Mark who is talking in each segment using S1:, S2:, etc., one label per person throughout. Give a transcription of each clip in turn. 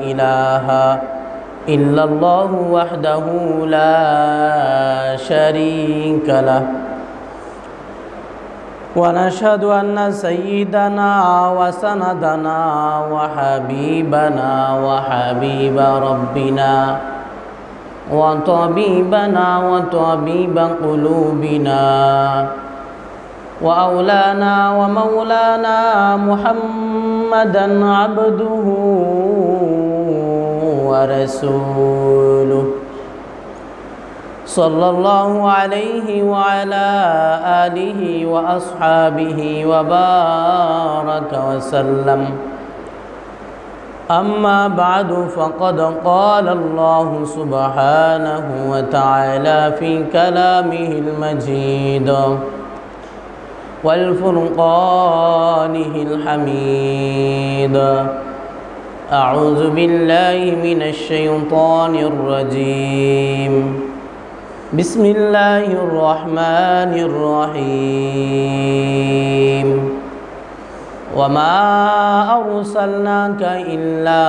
S1: إله إلا الله وحده لا شريك له ونشهد أن سيدنا وسندنا وحبيبنا وحبيب ربنا وطبيبنا وطبيب قلوبنا وأولانا ومولانا محمدا عبده ورسوله صلى الله عليه وعلى آله وأصحابه وبارك وسلم أما بعد فقد قال الله سبحانه وتعالى في كلامه المجيد والفرقانه الحميد أعوذ بالله من الشيطان الرجيم بسم الله الرحمن الرحيم وما أرسلناك إلا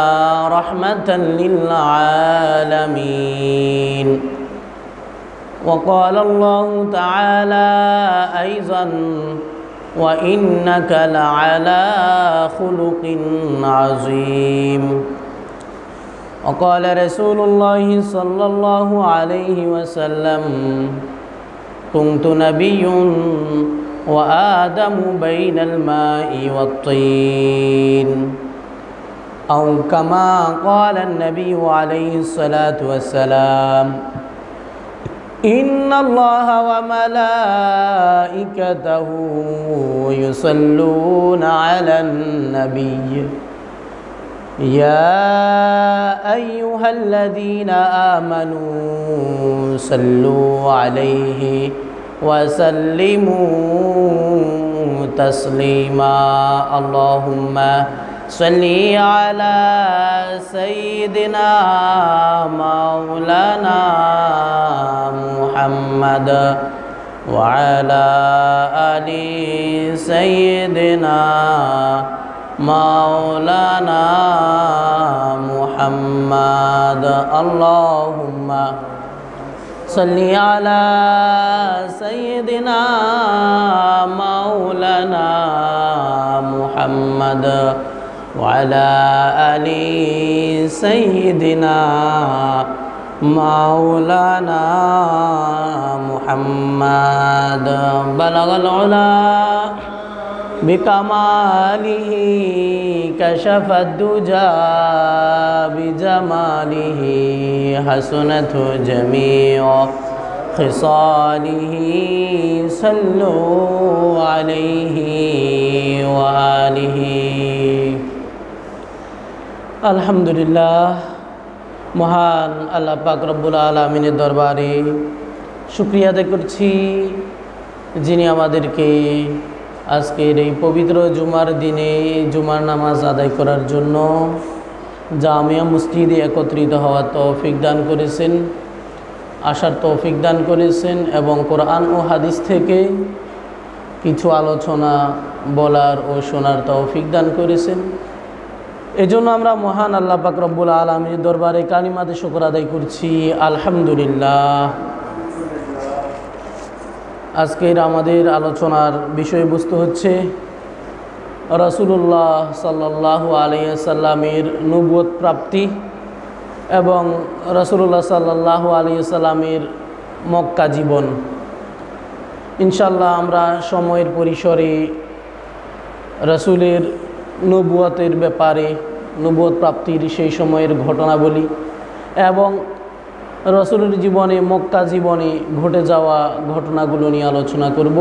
S1: رحمة للعالمين وقال الله تعالى أيضا وإنك لعلى خلق عظيم وقال رسول الله صلى الله عليه وسلم كنت نبي وآدم بين الماء والطين أو كما قال النبي عليه الصلاة والسلام إن الله وملائكته يصلون على النبي يا أيها الذين آمنوا صلوا عليه وسلموا تسليما اللهم صل على سيدنا مولانا محمد وعلى آل سيدنا مولانا محمد اللهم صل على سيدنا مولانا محمد وعلى آل سيدنا مولانا محمد بلغ العلا بكماله كشف الدجى بجماله حسنت جميع خصاله صلوا عليه وآله আলহামদুলিল্লাহ মহান আল্লাহ পাক রব্বুল আলামিনের দরবারে শুকরিয়া আদায় করছি যিনি আমাদেরকে আজকের এই পবিত্র জুমার দিনে জুমার নামাজ আদায় করার জন্য জামিয়া মসজিদে একত্রিত হওয়ার তৌফিক দান করেছেন, আসার তৌফিক দান করেছেন এবং কোরআন ও হাদিস থেকে কিছু আলোচনা বলার ও শোনার তৌফিক দান করেছেন। এজন্য আমরা মহান আল্লাহ পাক রব্বুল আলামিনের দরবারে কালিমাতে শুকর আদায় করছি আলহামদুলিল্লাহ। আজকের আমাদের আলোচনার বিষয়বস্তু হচ্ছে রাসূলুল্লাহ সাল্লাল্লাহু আলাইহি ওয়াসাল্লামের নবুয়ত প্রাপ্তি এবং রাসূলুল্লাহ সাল্লাল্লাহু আলাইহি ওয়াসাল্লামের মক্কা জীবন। ইনশাআল্লাহ আমরা সময়ের পরিসরে রাসূলের নবুয়তের ব্যাপারে, নবুয়ত প্রাপ্তির সেই সময়ের ঘটনাবলী এবং রাসূলের জীবনে, মক্কা জীবনে ঘটে যাওয়া ঘটনাগুলো নিয়ে আলোচনা করব।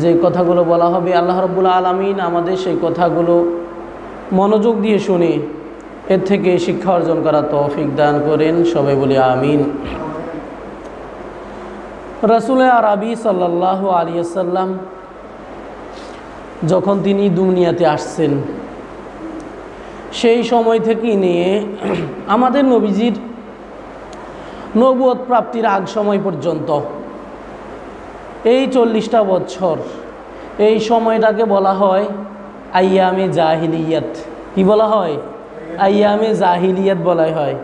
S1: যে কথাগুলো বলা হবে আল্লাহ রাব্বুল আলামিন আমাদের সেই কথাগুলো মনোযোগ দিয়ে শুনে এর থেকে শিক্ষা অর্জন করার তৌফিক দান করেন, সবাই বলি আমিন। রাসূল আরবি সাল্লাল্লাহু আলাইহি ওয়াসাল্লাম যখন তিনি দুনিয়াতে আসছেন সেই সময় থেকে নিয়ে আমাদের নবীজির নবুয়ত প্রাপ্তির আগ সময় পর্যন্ত এই 40টা বছর, এই সময়টাকে বলা হয় আইয়ামে জাহিলিয়াত। কি বলা হয়? আইয়ামে জাহিলিয়াত বলা হয়।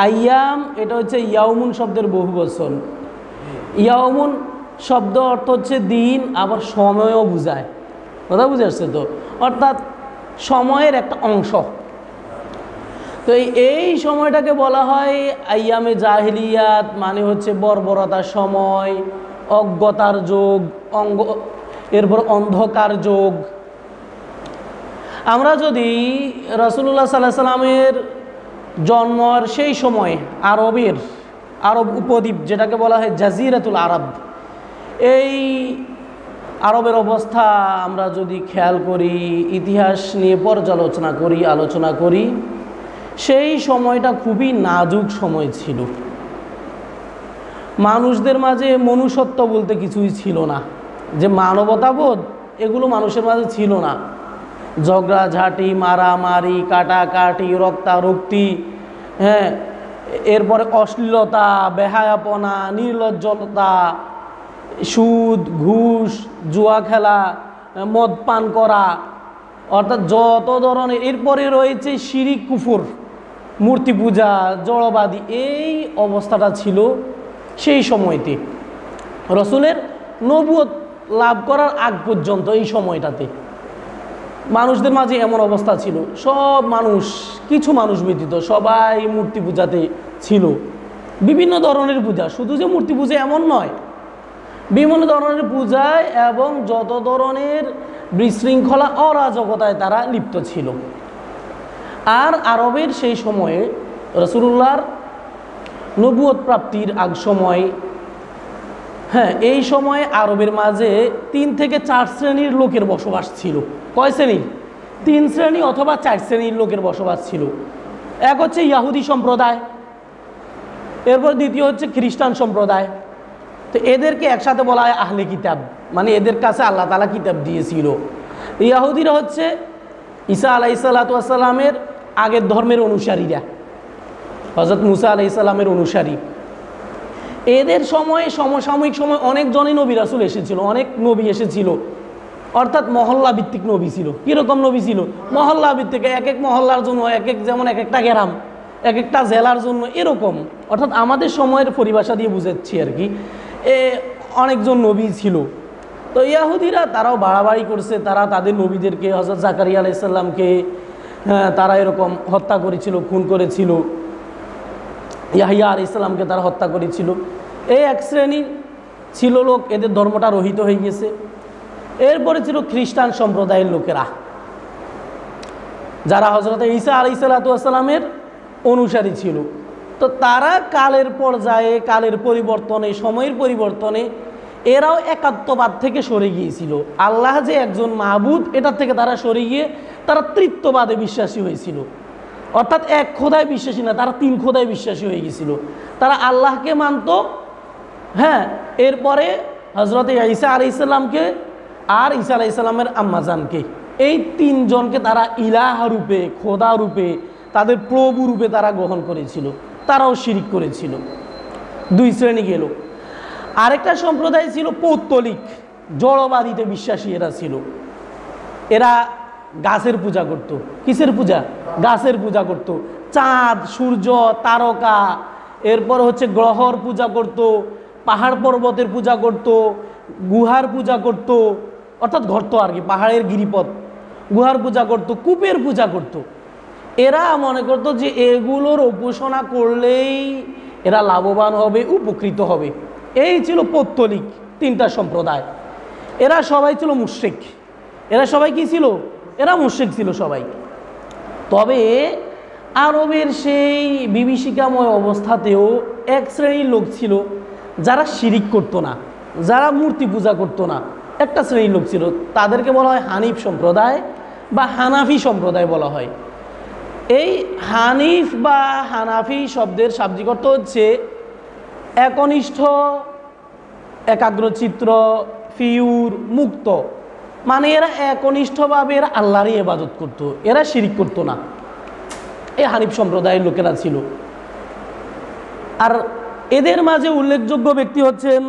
S1: আইয়াম এটা হচ্ছে ইয়াউমুন শব্দের বহু বচন। ইয়াউমুন শব্দ অর্থ হচ্ছে দিন, আবার সময়ও বোঝায়। কথা বুঝে আসছে তো? অর্থাৎ সময়ের একটা অংশ। তো এই সময়টাকে বলা হয় আইয়ামে জাহিলিয়াত, মানে হচ্ছে বর্বরতার সময়, অজ্ঞতার যুগ, এরপর অন্ধকার যুগ। আমরা যদি রাসূলুল্লাহ সাল্লাল্লাহু আলাইহি সাল্লামের জন্মের সেই সময় আরব উপদ্বীপ, যেটাকে বলা হয় জাজিরাতুল আরব, এই আরবের অবস্থা আমরা যদি খেয়াল করি, ইতিহাস নিয়ে আলোচনা করি, সেই সময়টা খুবই নাজুক সময় ছিল। মানুষদের মাঝে মনুষ্যত্ব বলতে কিছুই ছিল না, যে মানবতাবোধ এগুলো মানুষের মাঝে ছিল না। ঝগড়াঝাঁটি, মারামারি, কাটাকাটি, রক্তারক্তি, হ্যাঁ, এরপরে অশ্লীলতা, বেহায়াপনা, নির্লজ্জতা, সুদ, ঘুষ, জুয়া খেলা, মদ পান করা, অর্থাৎ যত ধরনের। এরপরে রয়েছে শিরিক, কুফর, মূর্তি পূজা, জড়বাদী। এই অবস্থাটা ছিল সেই সময়তে, রসুলের নবুয়ত লাভ করার আগ পর্যন্ত। এই সময়টাতে মানুষদের মাঝে এমন অবস্থা ছিল, সব মানুষ, কিছু মানুষ ব্যতীত সবাই মূর্তি পূজাতে ছিল। বিভিন্ন ধরনের পূজা, শুধু যে মূর্তি পূজা এমন নয়, বিভিন্ন ধরনের পূজায় এবং যত ধরনের বিশৃঙ্খলা, অরাজকতায় তারা লিপ্ত ছিল। আর আরবের সেই সময়ে রাসূলুল্লাহর নবুয়ত প্রাপ্তির আগ সময়, হ্যাঁ, এই সময়ে আরবের মাঝে 3 থেকে 4 শ্রেণীর লোকের বসবাস ছিল। কয় শ্রেণীর? 3 শ্রেণী অথবা 4 শ্রেণীর লোকের বসবাস ছিল। এক হচ্ছে ইয়াহুদি সম্প্রদায়, এরপর দ্বিতীয় হচ্ছে খ্রিস্টান সম্প্রদায়। তো এদেরকে একসাথে বলা হয় আহলে কিতাব, মানে এদের কাছে আল্লাহ তাআলা কিতাব দিয়েছিল। ইয়াহুদিরা হচ্ছে ঈসা আলাইহিস সালাতু ওয়াস সালামের আগের ধর্মের অনুসারীরা, হযরত মুসা আলাইহিস সালামের অনুসারী। এদের সময়ে, সমসাময়িক সময় অনেকজনই নবী রাসূল এসেছিল, অনেক নবী এসেছিল, অর্থাৎ মহল্লা ভিত্তিক নবী ছিল। কীরকম নবী ছিল? মহল্লা ভিত্তিক, এক এক মহল্লার জন্য যেমন এক একটা গ্রাম, এক একটা জেলার জন্য, এরকম। অর্থাৎ আমাদের সময়ের পরিভাষা দিয়ে বুঝাচ্ছি আর কি। অনেকজন নবী ছিল। তো ইয়াহুদিরা তারাও বাড়াবাড়ি করছে, তারা তাদের নবীদেরকে, হযরত জাকারিয়া আলাইহিস সালামকে তারা এরকম হত্যা করেছিল, খুন করেছিল। ইয়াহইয়া আলাইহিস সালামকে তারা হত্যা করেছিল। এই এক শ্রেণীর ছিল লোক, এদের ধর্মটা রহিত হয়ে গেছে। এরপরে ছিল খ্রিস্টান সম্প্রদায়ের লোকেরা, যারা হযরত ঈসা আলাইহিস সালামের অনুসারী ছিল। তো তারা কালের পর্যায়ে, কালের পরিবর্তনে, সময়ের পরিবর্তনে এরাও একাত্মবাদ থেকে সরে গিয়েছিল। আল্লাহ যে একজন মাবুদ, এটার থেকে তারা সরে গিয়ে তারা তৃত্ববাদে বিশ্বাসী হয়েছিল। অর্থাৎ এক খোদায় বিশ্বাসী না, তারা 3 খোদায় বিশ্বাসী হয়ে গিয়েছিল। তারা আল্লাহকে মানত, হ্যাঁ, এরপরে হযরত ঈসা আলাইহিস সালামকে আর ঈসা আলাইহিস সালামের আম্মাজানকে, এই 3 জনকে তারা ইলাহ রূপে, খোদা রূপে, তাদের প্রভু রূপে তারা গ্রহণ করেছিল। তারাও শিরিক করেছিল। 2 শ্রেণী গেল। আরেকটা সম্প্রদায় ছিল পৌত্তলিক, জড়বাদীতে বিশ্বাসী এরা ছিল। এরা গাছের পূজা করত। কিসের পূজা? গাছের পূজা করত। চাঁদ, সূর্য, তারকা, এরপর হচ্ছে গ্রহর পূজা করত, পাহাড় পর্বতের পূজা করত, গুহার পূজা করত, অর্থাৎ ঘরত আর কি, পাহাড়ের গিরিপথ, গুহার পূজা করত, কূপের পূজা করত। এরা মনে করত যে এগুলোর উপাসনা করলেই এরা লাভবান হবে, উপকৃত হবে। এই ছিল পৌত্তলিক 3টা সম্প্রদায়। এরা সবাই ছিল মুশরিক। এরা সবাই কি ছিল? এরা মুশরিক ছিল সবাই। তবে আরবের সেই বিভীষিকাময় অবস্থাতেও এক শ্রেণীর লোক ছিল যারা শিরিক করতো না, যারা মূর্তি পূজা করতো না। একটা শ্রেণীর লোক ছিল, তাদেরকে বলা হয় হানিফ সম্প্রদায় বা হানাফি সম্প্রদায় বলা হয়। এই হানিফ বা হানাফি শব্দের শাব্দিক অর্থ হচ্ছে একনিষ্ঠ, একাগ্রচিত্র, ফিউর, মুক্ত। মানে এরা একনিষ্ঠভাবে এরা আল্লাহরই ইবাদত করতো, এরা শিরিক করতো না। এই হানিফ সম্প্রদায়ের লোকেরা ছিল। আর এদের মাঝে উল্লেখযোগ্য ব্যক্তি হচ্ছেন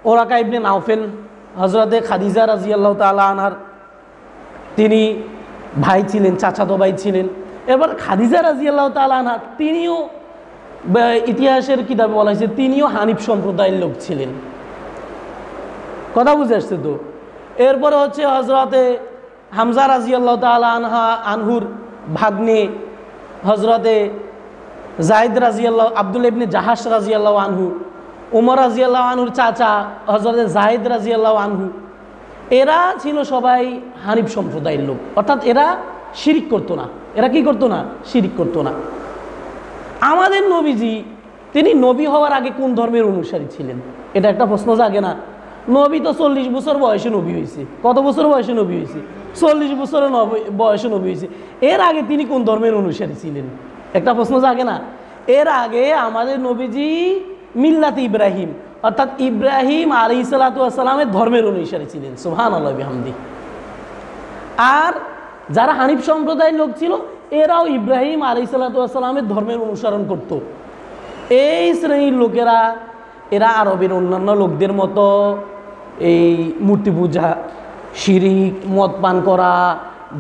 S1: ওরাকা ইবনে নাওফেল, হযরতে খাদিজা রাদিয়াল্লাহু তাআলা আনহার তিনি ভাই ছিলেন, চাচাতো ভাই ছিলেন। এবার খাদিজা রাদিয়াল্লাহু তাআলা আনহা, তিনিও ইতিহাসের কিতাবে বলা হয়েছে তিনিও হানিফ সম্প্রদায়ের লোক ছিলেন। কথা বুঝে আসছে তো? এরপরে হচ্ছে হজরতে হামজা রাদিয়াল্লাহু তাআলা আনহুর ভাগ্নে হজরতে জায়েদ রাদিয়াল্লাহু, আব্দুল্লাহ ইবনে জাহাশ রাদিয়াল্লাহু আনহু, উমর রাদিয়াল্লাহু আনহুর চাচা হজরতে জায়েদ রাদিয়াল্লাহু আনহু, এরা ছিল সবাই হানিফ সম্প্রদায়ের লোক। অর্থাৎ এরা শিরিক করতো না। এরা কি করতো না? শিরিক করতো না। আমাদের নবীজি, তিনি নবী হওয়ার আগে কোন ধর্মের অনুসারী ছিলেন? এটা একটা প্রশ্ন জাগে না? নবী তো 40 বছর বয়সে নবী হয়েছে। কত বছর বয়সে নবী হয়েছে? 40 বছরের বয়সে নবী হয়েছে। এর আগে তিনি কোন ধর্মের অনুসারী ছিলেন? একটা প্রশ্ন জাগে না? এর আগে আমাদের নবীজি মিল্লাত ইব্রাহিম, অর্থাৎ ইব্রাহিম আলাইহিস সালাতু ওয়াস সালামের ধর্মের অনুসারী ছিলেন। সুবহানাল্লাহ বিহামদি। আর যারা হানিফ সম্প্রদায়ের লোক ছিল, এরাও ইব্রাহিম আলাইহিস সালাতু ওয়াস সালামের ধর্মের অনুসরণ করত। এই শ্রেণীর লোকেরা, এরা আরবের অন্যান্য লোকদের মতো এই মূর্তি পূজা, শিরিক, মদ পান করা,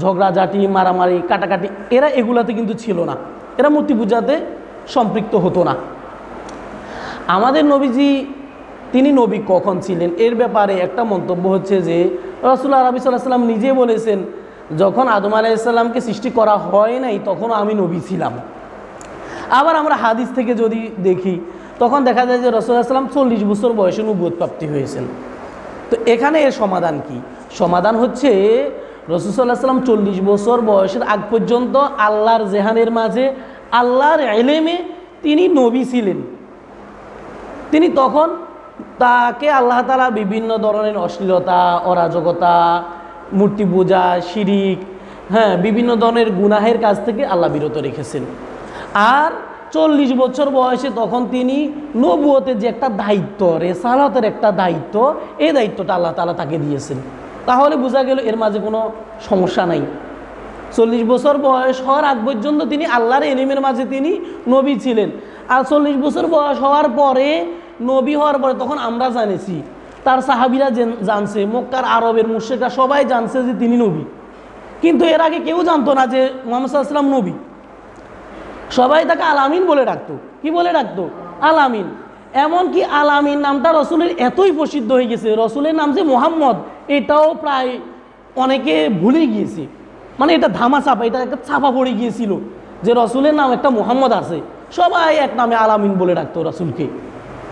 S1: ঝগড়াঝাটি, মারামারি, কাটাকাটি, এরা এগুলাতে কিন্তু ছিল না। এরা মূর্তি পূজাতে সম্পৃক্ত হতো না। আমাদের নবীজি, তিনি নবী কখন ছিলেন এর ব্যাপারে একটা মন্তব্য হচ্ছে যে রাসূলুল্লাহ সাল্লাল্লাহু আলাইহি ওয়াসাল্লাম নিজে বলেছেন, যখন আদম আলাইহিস সালামকে সৃষ্টি করা হয় নাই তখন আমি নবী ছিলাম। আবার আমরা হাদিস থেকে যদি দেখি, তখন দেখা যায় যে রাসূলুল্লাহ সাল্লাল্লাহু আলাইহি ওয়াসাল্লাম 40 বছর বয়সে নবুয়ত প্রাপ্তি হয়েছেন। তো এখানে এর সমাধান কি? সমাধান হচ্ছে রাসূল সাল্লাল্লাহু আলাইহি ওয়াসাল্লাম 40 বছর বয়সের আগ পর্যন্ত আল্লাহর জেহানের মাঝে, আল্লাহর ইলমে তিনি নবী ছিলেন। তিনি তখন তাকে আল্লাহ তাআলা বিভিন্ন ধরনের অশ্লীলতা, অরাজকতা, মূর্তি পূজা, শিরিক, বিভিন্ন ধরনের গুনাহের কাজ থেকে আল্লাহ বিরত রেখেছেন। আর 40 বছর বয়সে তখন তিনি নবুয়তের যে একটা দায়িত্ব, রেসালাতের একটা দায়িত্ব, এই দায়িত্বটা আল্লাহ তাআলা তাকে দিয়েছেন। তাহলে বোঝা গেল এর মাঝে কোনো সমস্যা নাই। 40 বছর বয়স হওয়ার আগ পর্যন্ত তিনি আল্লাহর ইলমের মাঝে তিনি নবী ছিলেন। আর 40 বছর বয়স হওয়ার পরে, নবী হওয়ার পরে তখন আমরা জানেছি, তার সাহাবীরা জানছে, মক্কার আরবের মুশরিকরা সবাই জানছে যে তিনি নবী। কিন্তু এর আগে কেউ জানতো না যে মুহাম্মদ সাল্লাল্লাহু আলাইহি ওয়াসাল্লাম নবী। সবাই তাকে আলামিন বলে ডাকতো। কি বলে ডাকতো? আলামিন। এমনকি আলামিন নামটা রসুলের এতই প্রসিদ্ধ হয়ে গেছে, রসুলের নাম যে মুহাম্মদ, এটাও প্রায় অনেকে ভুলে গিয়েছে। মানে এটা ধামাচাপা, এটা একটা চাপা পড়ে গিয়েছিল যে রসুলের নাম একটা মুহাম্মদ আছে। সবাই এক নামে আলামিন বলে ডাকতো রসুলকে।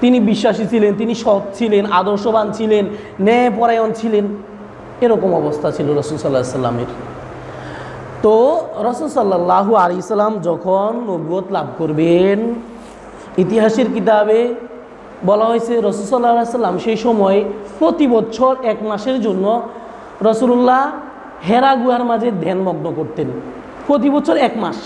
S1: তিনি বিশ্বাসী ছিলেন, তিনি সৎ ছিলেন, আদর্শবান ছিলেন, ন্যায়পরায়ণ ছিলেন। এরকম অবস্থা ছিল রাসূল সাল্লাল্লাহু আলাইহি সাল্লামের। তো রাসূল সাল্লাল্লাহু আলাইহি সাল্লাম যখন নবুয়ত লাভ করবেন, ইতিহাসের কিতাবে বলা হয়েছে রাসূল সাল্লাল্লাহু আলাইহি সাল্লাম সেই সময় প্রতি বছর 1 মাসের জন্য রাসূলুল্লাহ হেরা গুহার মাঝে ধ্যানমগ্ন করতেন। প্রতি বছর 1 মাস।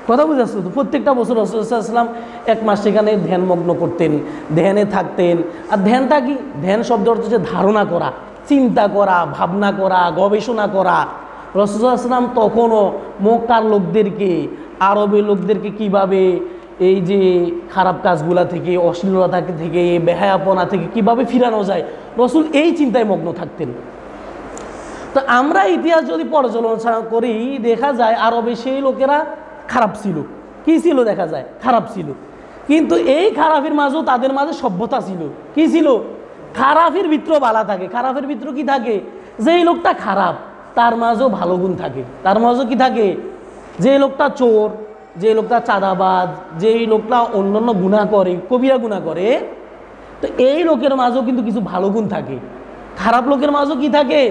S1: কথা বুঝাচ্ছ তো? প্রত্যেকটা বছর রাসূল সাল্লাল্লাহু আলাইহি সাল্লাম 1 মাস সেখানে ধ্যানমগ্ন করতেন, ধ্যানে থাকতেন। আর ধ্যানটা কি? ধ্যান শব্দ অর্থ হচ্ছে ধারণা করা, চিন্তা করা, ভাবনা করা, গবেষণা করা। রাসূল সাল্লাল্লাহু আলাইহি সাল্লাম তখনও মক্কার লোকদেরকে, আরবের লোকদেরকে কিভাবে এই যে খারাপ কাজগুলা থেকে, অশ্লীলতা থেকে, বেহায়াপনা থেকে কিভাবে ফিরানো যায়, রাসূল এই চিন্তায় মগ্ন থাকতেন। তো আমরা ইতিহাস যদি পর্যালোচনা করি, দেখা যায় আরবে সেই লোকেরা খারাপ ছিল। কি ছিল? দেখা যায় খারাপ ছিল। কিন্তু এই খারাপের মাঝেও তাদের মাঝে সভ্যতা ছিল। কি ছিল? খারাপের ভিতরেও ভালো থাকে। খারাপের ভিতরে কি থাকে? যেই লোকটা খারাপ তার মাঝেও ভালো গুণ থাকে। তার মাঝেও কি থাকে? যে লোকটা চোর, যে লোকটা চাঁদাবাজ, যেই লোকটা অন্যান্য গুনাহ করে, কবিরা গুনাহ করে, তো এই লোকের মাঝেও কিন্তু কিছু ভালো গুণ থাকে। খারাপ লোকের মাঝেও কি থাকে?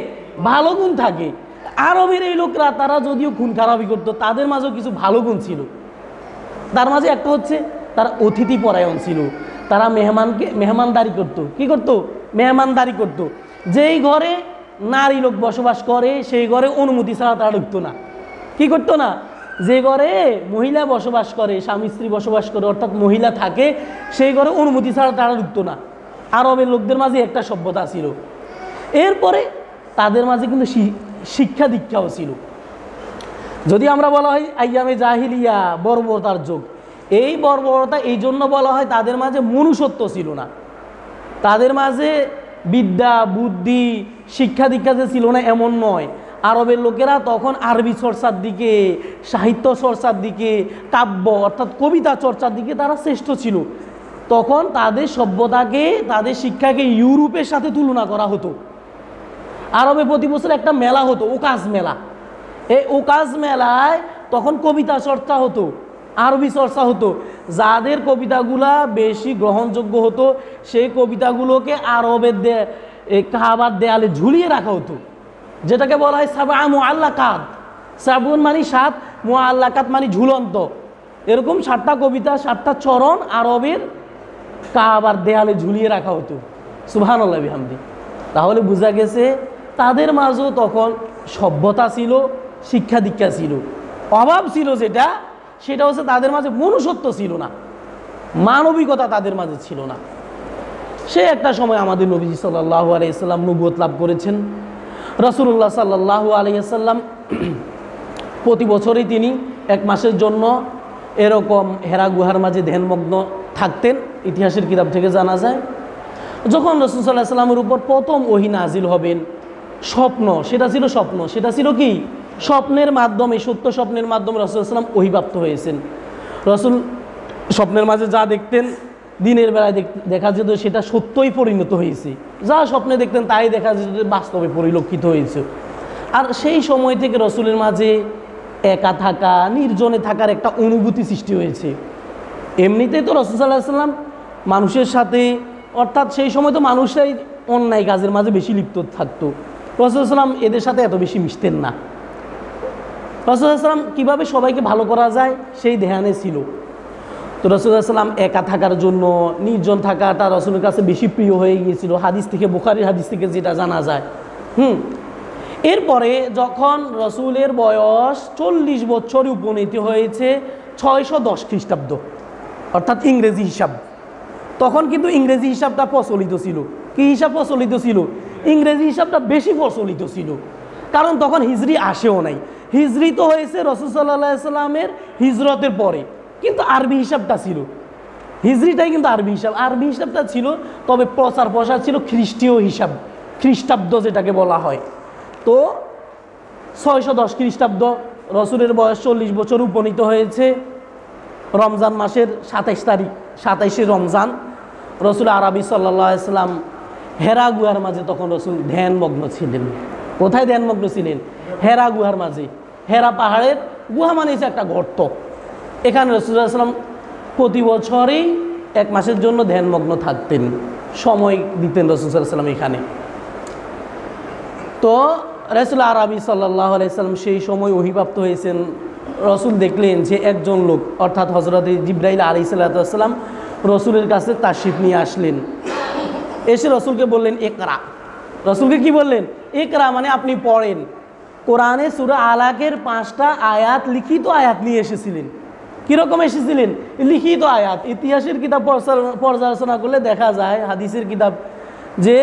S1: ভালো গুণ থাকে। আরবের এই লোকরা, তারা যদিও খুন খারাপি করতো, তাদের মাঝেও কিছু ভালো গুণ ছিল। তার মাঝে একটা হচ্ছে তারা অতিথি পরায়ণ ছিল। তারা মেহমানদারি করতো। কি করতো? মেহমানদারি করতো। যেই ঘরে নারী লোক বসবাস করে সেই ঘরে অনুমতি ছাড়া তারা ঢুকতো না। কি করতো না? যে ঘরে মহিলা বসবাস করে, স্বামী স্ত্রী বসবাস করে, অর্থাৎ মহিলা থাকে, সেই ঘরে অনুমতি ছাড়া তারা ঢুকতো না। আরবের লোকদের মাঝে একটা সভ্যতা ছিল। এরপরে তাদের মাঝে কিন্তু শিক্ষা দীক্ষাও ছিল। যদি আমরা বলা হয় আইয়ামে জাহিলিয়া, বর্বরতার যুগ, এই বর্বরতা এই জন্য বলা হয় তাদের মাঝে মনুষ্যত্ব ছিল না। তাদের মাঝে বিদ্যা, বুদ্ধি, শিক্ষা দীক্ষা যে ছিল না এমন নয়। আরবের লোকেরা তখন আরবি চর্চার দিকে, সাহিত্য চর্চার দিকে, কাব্য অর্থাৎ কবিতা চর্চার দিকে তারা শ্রেষ্ঠ ছিল। তখন তাদের সভ্যতাকে, তাদের শিক্ষাকে ইউরোপের সাথে তুলনা করা হতো। আরবে প্রতি বছর একটা মেলা হতো, ওকাজ মেলা। এই ওকাজ মেলায় তখন কবিতা চর্চা হতো, আরবি চর্চা হতো। যাদের কবিতাগুলা বেশি গ্রহণযোগ্য হতো সেই কবিতাগুলোকে আরবের কাবার দেয়ালে ঝুলিয়ে রাখা হতো, যেটাকে বলা হয় সাবা মুআল্লাকাত। সাবুন মানে ৭, মুআল্লাকাত মানে ঝুলন্ত। এরকম ৭টা কবিতা, ৭টা চরণ আরবের কাবার দেয়ালে ঝুলিয়ে রাখা হতো। সুবহানাল্লাহ বিহামদি। তাহলে বোঝা গেছে তাদের মাঝেও তখন সভ্যতা ছিল, শিক্ষা দীক্ষা ছিল। অভাব ছিল সেটা হচ্ছে তাদের মাঝে মনুষ্যত্ব ছিল না, মানবিকতা তাদের মাঝে ছিল না। সে একটা সময় আমাদের নবীজি সাল্লাল্লাহু আলাইহি সাল্লাম নবুয়ত লাভ করেছেন। রাসূলুল্লাহ সাল্লাল্লাহু আলাইহি সাল্লাম প্রতি বছরই তিনি 1 মাসের জন্য এরকম হেরা গুহার মাঝে ধ্যানমগ্ন থাকতেন। ইতিহাসের কিতাব থেকে জানা যায় যখন রাসূল সাল্লাল্লাহু আলাইহি সাল্লামের উপর প্রথম ওহী নাজিল হবেন, স্বপ্ন, সেটা ছিল স্বপ্ন, সেটা ছিল কি স্বপ্নের মাধ্যমে, সত্য স্বপ্নের মাধ্যমে রাসূল সাল্লাল্লাহু আলাইহি সাল্লাম ওহীপ্রাপ্ত হয়েছেন। রাসূল স্বপ্নের মাঝে যা দেখতেন দিনের বেলায় দেখা যেত সেটা সত্যই পরিণত হয়েছে, যা স্বপ্নে দেখতেন তাই দেখা যেত বাস্তবে পরিলক্ষিত হয়েছে। আর সেই সময় থেকে রাসূলের মাঝে একা থাকা, নির্জনে থাকার একটা অনুভূতি সৃষ্টি হয়েছে। এমনিতেই তো রাসূল সাল্লাল্লাহু আলাইহি সাল্লাম মানুষের সাথে, অর্থাৎ সেই সময় তো মানুষরাই অন্যায় কাজের মাঝে বেশি লিপ্ত থাকতো, রাসূল সাল্লাল্লাহু আলাইহি সাল্লাম এদের সাথে এত বেশি মিশতেন না। রাসূল সাল্লাল্লাহু আলাইহি সাল্লাম কীভাবে সবাইকে ভালো করা যায় সেই ধ্যানে ছিল। তো রাসূল সাল্লাল্লাহু আলাইহি সাল্লাম একা থাকার জন্য, নির্জন থাকাটা রাসূলের কাছে বেশি প্রিয় হয়ে গিয়েছিল, হাদিস থেকে, বুখারীর হাদিস থেকে যেটা জানা যায়। এরপরে যখন রাসূলের বয়স 40 বছর উপনীত হয়েছে 610 খ্রিস্টাব্দ, অর্থাৎ ইংরেজি হিসাব, তখন কিন্তু ইংরেজি হিসাবটা প্রচলিত ছিল। কি হিসাব প্রচলিত ছিল? ইংরেজি হিসাবটা বেশি প্রচলিত ছিল, কারণ তখন হিজরি আসেও নাই। হিজরি তো হয়েছে রাসূল সাল্লাল্লাহু আলাইহি সাল্লামের হিজরতের পরে, কিন্তু আরবি হিসাবটা ছিল, হিজরিটাই কিন্তু আরবি হিসাব, আরবি হিসাবটা ছিল। তবে প্রচার প্রসার ছিল খ্রিস্টীয় হিসাব, খ্রিস্টাব্দ যেটাকে বলা হয়। তো 610 খ্রিস্টাব্দ, রাসূলের বয়স 40 বছর উপনীত হয়েছে। রমজান মাসের 27 তারিখ, 27শে রমজান, রাসূল আরবি সাল্লাল্লাহু আলাইহি সাল্লাম হেরা গুহার মাঝে তখন রাসূল ধ্যানমগ্ন ছিলেন। কোথায় ধ্যানমগ্ন ছিলেন? হেরা গুহার মাঝে। হেরা পাহাড়ের গুহা মানে হচ্ছে একটা গর্ত। এখানে রাসূল সাল্লাল্লাহু আলাইহি সাল্লাম প্রতি বছরই 1 মাসের জন্য ধ্যানমগ্ন থাকতেন, সময় দিতেন রাসূল সাল্লাল্লাহু আলাইহি সাল্লাম এখানে। তো রাসূল আরবি সাল্লাল্লাহু আলাইহি সাল্লাম সেই সময় ওহীপ্রাপ্ত হয়েছেন। রাসূল দেখলেন যে একজন লোক, অর্থাৎ হযরত জিবরাইল আলাইহিস সালাম রাসূলের কাছে তাশরিফ নিয়ে আসলেন। এসে রাসূলকে বললেন ইকরা। রাসূলকে কি বললেন? ইকরা মানে আপনি পড়েন। কোরআনে সূরা আলাকের 5টা আয়াত, লিখিত আয়াত নিয়ে এসেছিলেন। কীরকম এসেছিলেন? লিখিত আয়াত। ইতিহাসের কিতাব পর্যালোচনা করলে দেখা যায়, হাদিসের কিতাব, যে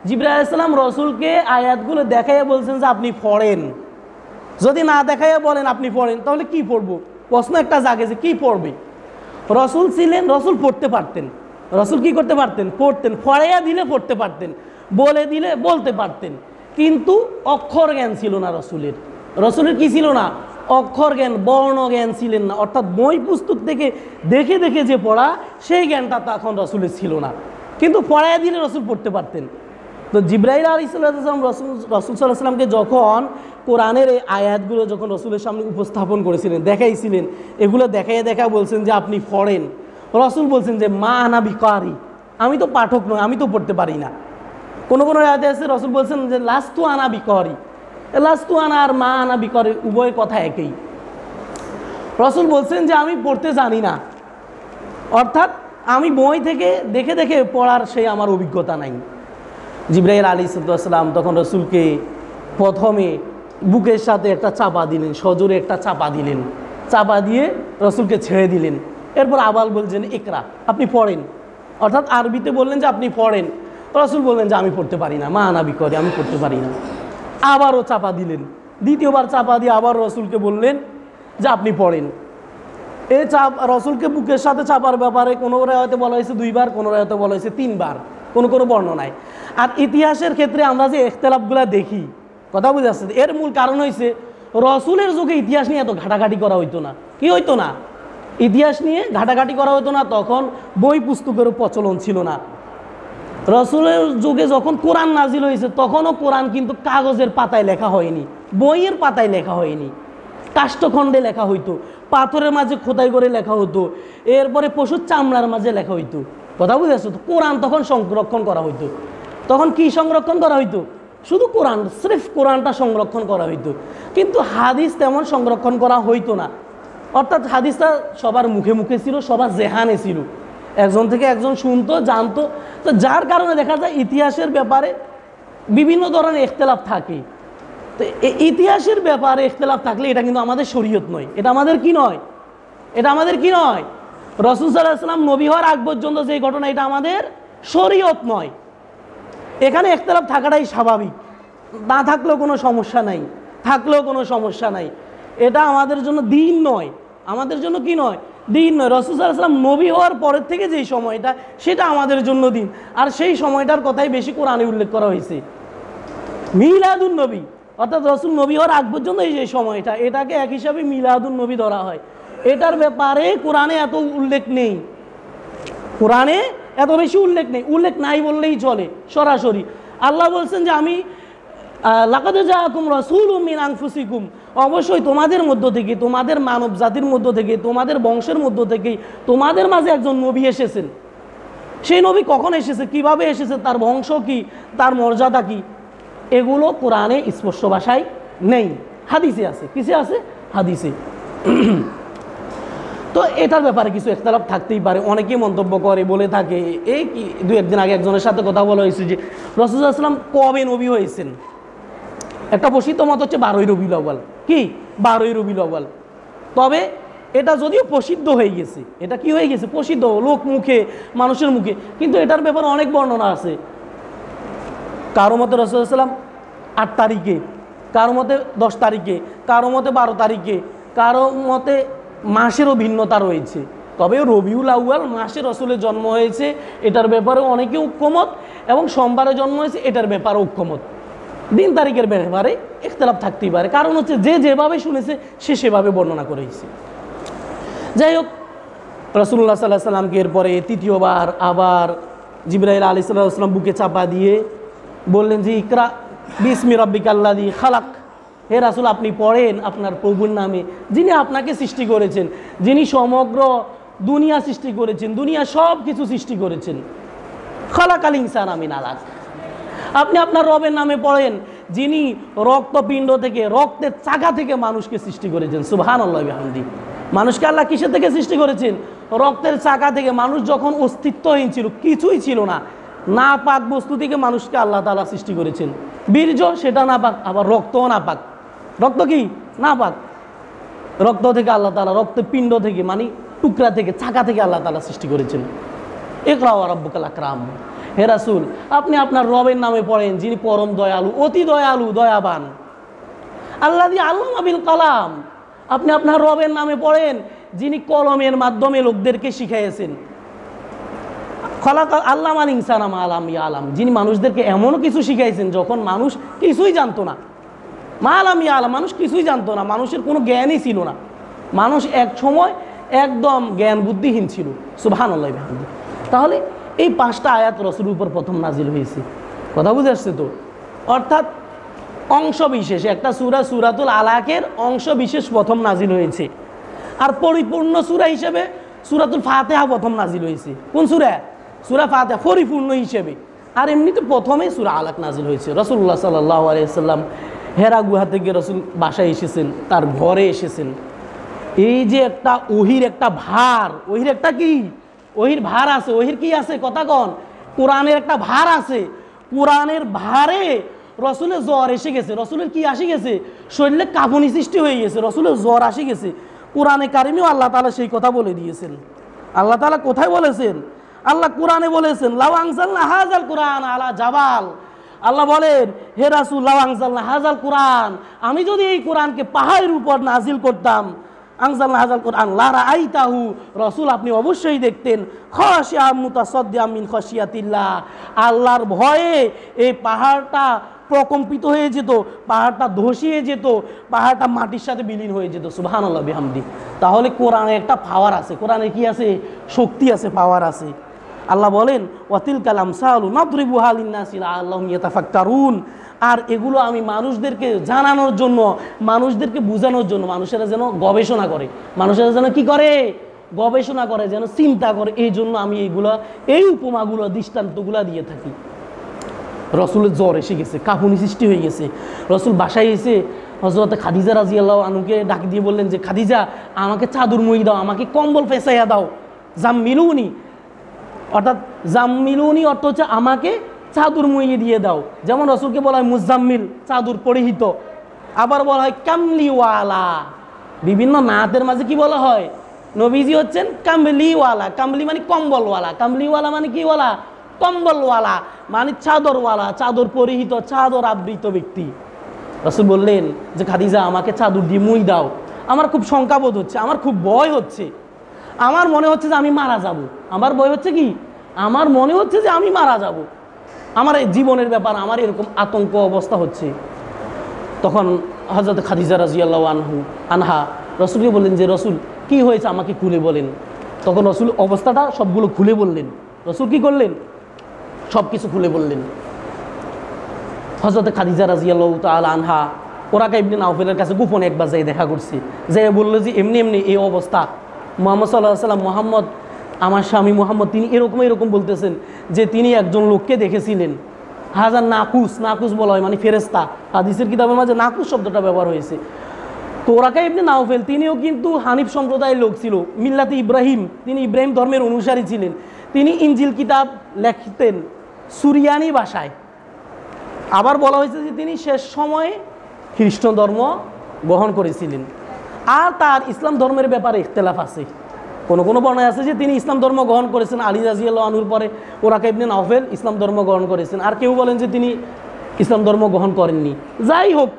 S1: জিবরাইল আলাইহিস সালাম রাসূলকে আয়াতগুলো দেখাইয়া বলছেন যে আপনি পড়েন। যদি না দেখাইয়া বলেন আপনি পড়েন, তাহলে কি পড়বো? প্রশ্ন একটা জাগে যে কি পড়বে। রাসূল ছিলেন, রাসূল পড়তে পারতেন। রাসূল কি করতে পারতেন? পড়তেন। পড়াইয়া দিলে পড়তে পারতেন, বলে দিলে বলতে পারতেন, কিন্তু অক্ষর জ্ঞান ছিল না রাসূলের। রাসূলের কি ছিল না? অক্ষর জ্ঞান, বর্ণ জ্ঞান ছিলেন না। অর্থাৎ বই পুস্তক থেকে দেখে দেখে যে পড়া, সেই জ্ঞানটা তখন রাসূলের ছিল না, কিন্তু পড়াইয়া দিলে রাসূল পড়তে পারতেন। তো জিবরাইল আলাইহিস সালাম রাসূল সাল্লাল্লাহু আলাইহি সাল্লামকে যখন কোরআনের এই আয়াতগুলো যখন রাসূলের সামনে উপস্থাপন করেছিলেন, দেখাইছিলেন, এগুলো দেখাইয়া বলছেন যে আপনি পড়েন। রাসূল বলছেন যে মা আনা বিকারি, আমি তো পাঠক নই, আমি তো পড়তে পারি না। কোনো আয়াতে আছে রাসূল বলছেন যে লাস্তু আনা বিকারি। লাস্তু আনা আর মা আনা বিকারি উভয় কথা একই। রাসূল বলছেন যে আমি পড়তে জানি না, অর্থাৎ আমি বই থেকে দেখে দেখে পড়ার সেই আমার অভিজ্ঞতা নাই। জিবরাইল আলাইহিস সালাম তখন রাসূলকে প্রথমে বুকের সাথে একটা চাপা দিলেন, সজোরে একটা চাপা দিলেন, চাপা দিয়ে রাসূলকে ছেড়ে দিলেন। এরপর আবার বলছেন ইকরা, আপনি পড়েন। অর্থাৎ আরবিতে বললেন যে আপনি পড়েন। রাসূল বললেন যে আমি পড়তে পারি না, মা আনাবি করে, আমি পড়তে পারি না। আবারও চাপা দিলেন, দ্বিতীয়বার চাপা দিয়ে আবার রাসূলকে বললেন যে আপনি পড়েন। এই রাসূলকে বুকের সাথে চাপার ব্যাপারে কোনো রায়তে বলা হয়েছে 2 বার, কোনো রায়তে বলা হয়েছে 3 বার, কোনো বর্ণনায়। আর ইতিহাসের ক্ষেত্রে আমরা যে ইখতিলাফগুলো দেখি, কথা বুঝে আসছে? এর মূল কারণ হয়েছে রসুলের যুগে ইতিহাস নিয়ে এত ঘাটাঘাটি করা হইতো না। কি হইতো না? ইতিহাস নিয়ে ঘাটাঘাটি করা হতো না। তখন বই পুস্তকেরও প্রচলন ছিল না। রসুলের যুগে যখন কোরআন নাজিল হয়েছে তখনও কোরআন কিন্তু কাগজের পাতায় লেখা হয়নি, বইয়ের পাতায় লেখা হয়নি, কাষ্ঠখণ্ডে লেখা হইতো, পাথরের মাঝে খোদাই করে লেখা হতো, এরপরে পশুর চামড়ার মাঝে লেখা হইতো। কথা বুঝেছো তো? কোরআন তখন সংরক্ষণ করা হইতো। তখন কি সংরক্ষণ করা হইতো? শুধু কোরআন, স্রেফ কোরআনটা সংরক্ষণ করা হইতো, কিন্তু হাদিস তেমন সংরক্ষণ করা হইতো না। অর্থাৎ হাদিসটা সবার মুখে মুখে ছিল, সবার জেহানে ছিল, একজন থেকে একজন শুনতো, জানতো। তো যার কারণে দেখা যায় ইতিহাসের ব্যাপারে বিভিন্ন ধরনের ইখতিলাফ থাকে। তো ইতিহাসের ব্যাপারে ইখতিলাফ থাকলে এটা কিন্তু আমাদের শরীয়ত নয়। এটা আমাদের কি নয়? এটা আমাদের কি নয়? রাসূল সাল্লাল্লাহু আলাইহি ওয়াসাল্লাম নবী হওয়ার আগ পর্যন্ত যে ঘটনা, এটা আমাদের শরীয়ত নয়। এখানে ইখতিলাফ থাকাটাই স্বাভাবিক, না থাকলেও কোনো সমস্যা নাই, থাকলেও কোনো সমস্যা নাই। এটা আমাদের জন্য দিন নয়, আমাদের জন্য কি নয়? দিন নয়। রাসূল সাল্লাল্লাহু আলাইহি ওয়াসাল্লাম নবী হওয়ার পরের থেকে যেই সময়টা, সেটা আমাদের জন্য দিন। আর সেই সময়টার কথাই বেশি কোরআনে উল্লেখ করা হয়েছে, মিলাদুন নবী। অর্থাৎ রাসূল নবী হওয়ার আগ পর্যন্ত এই যে সময়টা, এটাকে এক হিসাবে মিলাদুন নবী ধরা হয়। এটার ব্যাপারে কোরআনে এত উল্লেখ নেই, কোরআনে এত বেশি উল্লেখ নেই, উল্লেখ নাই বললেই চলে সরাসরি। আল্লাহ বলছেন যে আমি লাকাদ জাআকুম রাসূলুম মিন আনফুসিকুম, অবশ্যই তোমাদের মধ্য থেকে, তোমাদের মানব জাতির মধ্য থেকে, তোমাদের বংশের মধ্য থেকে তোমাদের মাঝে একজন নবী এসেছেন। সেই নবী কখন এসেছে, কিভাবে এসেছে, তার বংশ কি, তার মর্যাদা কি, এগুলো কোরআনে স্পষ্ট ভাষায় নেই, হাদিসে আছে। কিসে আছে? হাদিসে। তো এটার ব্যাপারে কিছু ইখতিলাফ থাকতেই পারে। অনেকেই মন্তব্য করে, বলে থাকে, এই কি দু একদিন আগে একজনের সাথে কথা বলা হয়েছে যে রাসূল সাল্লাল্লাহু আলাইহি ওয়াসাল্লাম কবে নবী হয়েছেন। একটা প্রসিদ্ধ মত হচ্ছে 12ই রবিউল আউয়াল। কি? 12ই রবিউল আউয়াল। তবে এটা যদিও প্রসিদ্ধ হয়ে গেছে, এটা কি হয়ে গেছে? প্রসিদ্ধ, লোক মুখে, মানুষের মুখে, কিন্তু এটার ব্যাপারে অনেক বর্ণনা আছে। কারো মতে রাসূল সাল্লাল্লাহু আলাইহি ওয়াসাল্লাম 8 তারিখে, কারো মতে 10 তারিখে, কারো মতে 12 তারিখে, কারো মতে মাসেরও ভিন্নতা রয়েছে। তবে রবিউল আউয়াল মাসে রসুলের জন্ম হয়েছে, এটার ব্যাপারে অনেকে ঐক্যমত, এবং সোমবারে জন্ম হয়েছে এটার ব্যাপারে ঐক্যমত। দিন তারিখের ব্যাপারে ইখতিলাফ থাকতেই পারে, কারণ হচ্ছে যে যেভাবে শুনেছে সে সেভাবে বর্ণনা করেছে। যাই হোক, রাসূলুল্লাহ সাল্লাল্লাহু আলাইহি ওয়াসাল্লামকে এরপরে তৃতীয়বার আবার জিবরাইল আলাইহিস সালাম বুকে চাপা দিয়ে বললেন যে ইকরা বিসমি রাব্বিকাল্লাযী খালাক। হে রাসূল, আপনি পড়েন আপনার প্রভুর নামে, যিনি আপনাকে সৃষ্টি করেছেন, যিনি সমগ্র দুনিয়া সৃষ্টি করেছেন, দুনিয়া সব কিছু সৃষ্টি করেছেন। খালাকাল ইনসানা মিন আলাক। আপনি আপনার রবের নামে পড়েন, যিনি রক্তপিণ্ড থেকে, রক্তের চাকা থেকে মানুষকে সৃষ্টি করেছেন। সুবহানাল্লাহি ওয়া বিহামদিহি। মানুষকে আল্লাহ কিসের থেকে সৃষ্টি করেছেন? রক্তের চাকা থেকে। মানুষ যখন অস্তিত্বহীন ছিল, কিছুই ছিল না, না পাক বস্তু থেকে মানুষকে আল্লাহ তাআলা সৃষ্টি করেছেন। বীর্য, সেটা না পাক, আবার রক্তও না পাক। রক্ত কি? না পাক। রক্ত থেকে আল্লাহ তাআলা, রক্তের পিণ্ড থেকে, মানে টুকরা থেকে, চাকা থেকে আল্লাহ তাআলা সৃষ্টি করেছেন। ইকরা ওয়া রাব্বুকাল আকরাম। হে রাসূল, আপনি আপনার রবের নামে পড়েন, যিনি পরম দয়ালু, অতি দয়ালু, দয়াবান। আল্লাযী আল্লামা বিল কালাম। আপনি আপনার রবের নামে পড়েন, যিনি কলমের মাধ্যমে লোকদেরকে শিখাইয়েছেন। খালাকা আল্লামাল ইনসানা মা লাম ইয়ালাম। যিনি মানুষদেরকে এমনও কিছু শিখাইছেন যখন মানুষ কিছুই জানতো না। মা লাম ইয়ালাম, মানুষ কিছুই জানতো না, মানুষের কোনো জ্ঞানই ছিল না, মানুষ এক সময় একদম জ্ঞান বুদ্ধিহীন ছিল। সুবহানাল্লাহি ওয়া বিহামদিহি। তাহলে এই 5টা আয়াত রাসূলের উপর প্রথম নাজিল হয়েছে। কথা বুঝে আসছে তো? অর্থাৎ অংশ বিশেষ, একটা সূরা, সূরাতুল আলাকের অংশ বিশেষ প্রথম নাজিল হয়েছে। আর পরিপূর্ণ সূরা হিসেবে সূরাতুল ফাতিহা প্রথম নাজিল হয়েছে। কোন সূরা? সূরা ফাতিহা পরিপূর্ণ হিসেবে। আর এমনিতে প্রথমে সূরা আলাক নাজিল হয়েছে। রাসূলুল্লাহ সাল্লাল্লাহু আলাইহি ওয়াসাল্লাম হেরা গুহা থেকে রাসূল বাসায় এসেছেন, তার ঘরে এসেছেন। এই যে একটা ওহির একটা ভার, ওহির একটা কি, ওহির ভার আছে, ওহির কি আছে কথা কন, কোরআনের একটা ভার আছে। কোরআনের ভারে রসুলের জ্বর এসে গেছে। রসুলের কি আসে গেছে? শরীরে কাঁপুনি সৃষ্টি হয়ে গেছে, রসুলের জ্বর আসে গেছে। কোরআনে কারিমেও আল্লাহ তাআলা সেই কথা বলে দিয়েছেন। আল্লাহ তাআলা কোথায় বলেছেন? আল্লাহ কোরআনে বলেছেন, লাউ আনজালনা হাযাল কুরআন আলা জাবাল। আল্লাহ বলেন, হে রাসূল, লাউ আনজালনা হাযাল কুরআন, আমি যদি এই কোরআনকে পাহাড়ের উপর নাজিল করতাম, আনজালনা হাযাল কুরআন লা রাআইতাহু, রাসূল আপনি অবশ্যই দেখতেন, খাশিআম মুতাসাদ্দিআম মিন খাশিয়াতিল্লাহ, আল্লাহর ভয়ে এই পাহাড়টা প্রকম্পিত হয়ে যেত, পাহাড়টা ধসিয়ে যেত, পাহাড়টা মাটির সাথে বিলীন হয়ে যেত। সুবহানাল্লাহ বিহামদি। তাহলে কোরআনে একটা পাওয়ার আছে, কোরআনে কি আছে? শক্তি আছে, পাওয়ার আছে। আল্লাহ বলেন ওয়াতিলকাল আমসালু নাদরিবুহা লিন্নাসি লাআল্লাহুম ইয়াতাফাক্কারুন। আর এগুলো আমি মানুষদেরকে জানানোর জন্য, মানুষদেরকে বোঝানোর জন্য, মানুষেরা যেন গবেষণা করে, মানুষেরা যেন কি করে? গবেষণা করে, যেন চিন্তা করে। এই জন্য আমি এই উপমাগুলো, দৃষ্টান্তগুলো দিয়ে থাকি। রসুলের জ্বর এসে গেছে, কাঁপুনি সৃষ্টি হয়ে গেছে। রসুল বাসায় এসে হযরত খাদিজা রাদিয়াল্লাহু আনহুকে ডাক দিয়ে বললেন যে, খাদিজা, আমাকে চাদর মুড়ি দাও, আমাকে কম্বল ফেসাইয়া দাও। জাম্মিলুনি, অর্থাৎ জাম্মিলুনি অর্থ হচ্ছে আমাকে চাদর মুড়িয়ে দিয়ে দাও। যেমন রসুলকে বলা হয় মুজাম্মিল, চাদর পরিহিত। আবার বলা হয় কামলিওয়ালা। বিভিন্ন নাতের মাঝে কি বলা হয়? নবীজি হচ্ছেন কামলিওয়ালা। কামলি মানে কম্বলওয়ালা, কামলিওয়ালা মানে কি ওয়ালা? কম্বলওয়ালা, মানে চাদরওয়ালা, চাদর পরিহিত, চাদর আবৃত ব্যক্তি। রসুল বললেন যে, খাদিজা, আমাকে চাদর দিয়ে মুই দাও, আমার খুব শঙ্কাবোধ হচ্ছে, আমার খুব ভয় হচ্ছে, আমার মনে হচ্ছে যে আমি মারা যাব। আমার ভয় হচ্ছে কি? আমার মনে হচ্ছে যে আমি মারা যাব, আমার এই জীবনের ব্যাপার, আমার এরকম আতঙ্ক অবস্থা হচ্ছে। তখন হযরত খাদিজা রাদিয়াল্লাহু আনহা রসুলকে বললেন যে, রসুল কি হয়েছে, আমাকে খুলে বলেন। তখন রসুল অবস্থাটা সবগুলো খুলে বললেন। রসুল কি করলেন? সব কিছু খুলে বললেন। হযরত খাদিজা রাদিয়াল্লাহু তাআলা আনহা ওরাকা ইবনে নাওফেলের কাছে গোপনে একবার যাই দেখা করছে, যে বললো যে এমনি এমনি এই অবস্থা, মুহাম্মদ সাল্লাল্লাহু আলাইহি ওয়াসাল্লাম, মুহাম্মদ আমার স্বামী মুহাম্মদ, তিনি এরকম বলতেছেন যে তিনি একজন লোককে দেখেছিলেন। হাজার নাকুস, নাকুস বলা হয় মানে ফেরেস্তা। হাদিসের কিতাবের মাঝে নাকুস শব্দটা ব্যবহার হয়েছে। তো ওরাকা ইবনে নাওফেল তিনিও কিন্তু হানিফ সম্প্রদায়ের লোক ছিল, মিল্লাতে ইব্রাহিম, তিনি ইব্রাহিম ধর্মের অনুসারী ছিলেন। তিনি ইনজিল কিতাব লিখতেন সুরিয়ানি ভাষায়। আবার বলা হয়েছে যে তিনি শেষ সময়ে খ্রিস্ট ধর্ম গ্রহণ করেছিলেন। আর তার ইসলাম ধর্মের ব্যাপারে ইখতিলাফ আছে। কোনো বর্ণনায় আছে যে তিনি ইসলাম ধর্ম গ্রহণ করেছেন আলী রাদিয়াল্লাহু আনহুর পরে ওরাকা ইবনে নাওফেল ইসলাম ধর্ম গ্রহণ করেছেন। আর কেউ বলেন যে তিনি ইসলাম ধর্ম গ্রহণ করেননি। যাই হোক,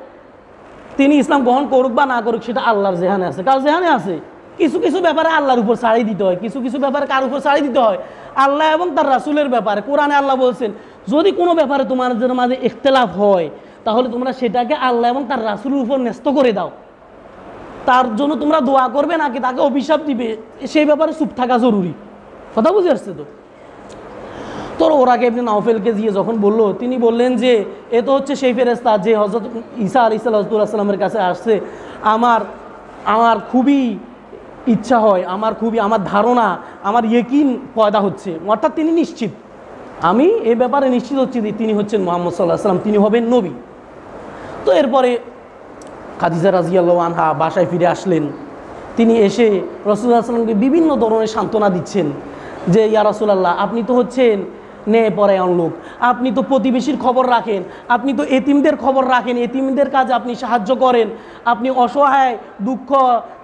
S1: তিনি ইসলাম গ্রহণ করুক বা না করুক, সেটা আল্লাহর জেহানে আছে। কার জেহানে আছে? কিছু কিছু ব্যাপারে আল্লাহর উপর ছাড়িয়ে দিতে হয়, কিছু কিছু ব্যাপারে কার উপর ছাড়িয়ে দিতে হয়? আল্লাহ এবং তার রাসূলের ব্যাপারে। কোরআনে আল্লাহ বলছেন, যদি কোনো ব্যাপারে তোমাদের মাঝে ইখতিলাফ হয়, তাহলে তোমরা সেটাকে আল্লাহ এবং তার রাসূলের উপর ন্যস্ত করে দাও। তার জন্য তোমরা দোয়া করবে নাকি তাকে অভিশাপ দিবে, সেই ব্যাপারে চুপ থাকা জরুরি। কথা বুঝে আসছে তো? তোর ওরাকা ইবনে নাওফেলকে দিয়ে যখন বলল, তিনি বললেন যে এ তো হচ্ছে সেই ফেরেশতা যে হযরত ঈসা আলাইহিস সালামের কাছে আসছে। আমার খুবই ইচ্ছা হয়, আমার ধারণা, আমার ইয়কিন পয়দা হচ্ছে, অর্থাৎ তিনি নিশ্চিত, আমি এই ব্যাপারে নিশ্চিত হচ্ছি যে তিনি হচ্ছেন মুহাম্মদ সাল্লাল্লাহু আলাইহি ওয়াসাল্লাম, তিনি হবেন নবী। তো এরপরে খাদিজা রাদিয়াল্লাহু আনহা বাসায় ফিরে আসলেন। তিনি এসে রাসূলুল্লাহ সাল্লাল্লাহু আলাইহি ওয়াসাল্লামকে বিভিন্ন ধরনের সান্ত্বনা দিচ্ছেন যে, ইয়া রাসূলুল্লাহ, আপনি তো হচ্ছেন ন্যায়পরায়ণ লোক, আপনি তো প্রতিবেশীর খবর রাখেন, আপনি তো এতিমদের খবর রাখেন, এতিমদের কাজে আপনি সাহায্য করেন, আপনি অসহায়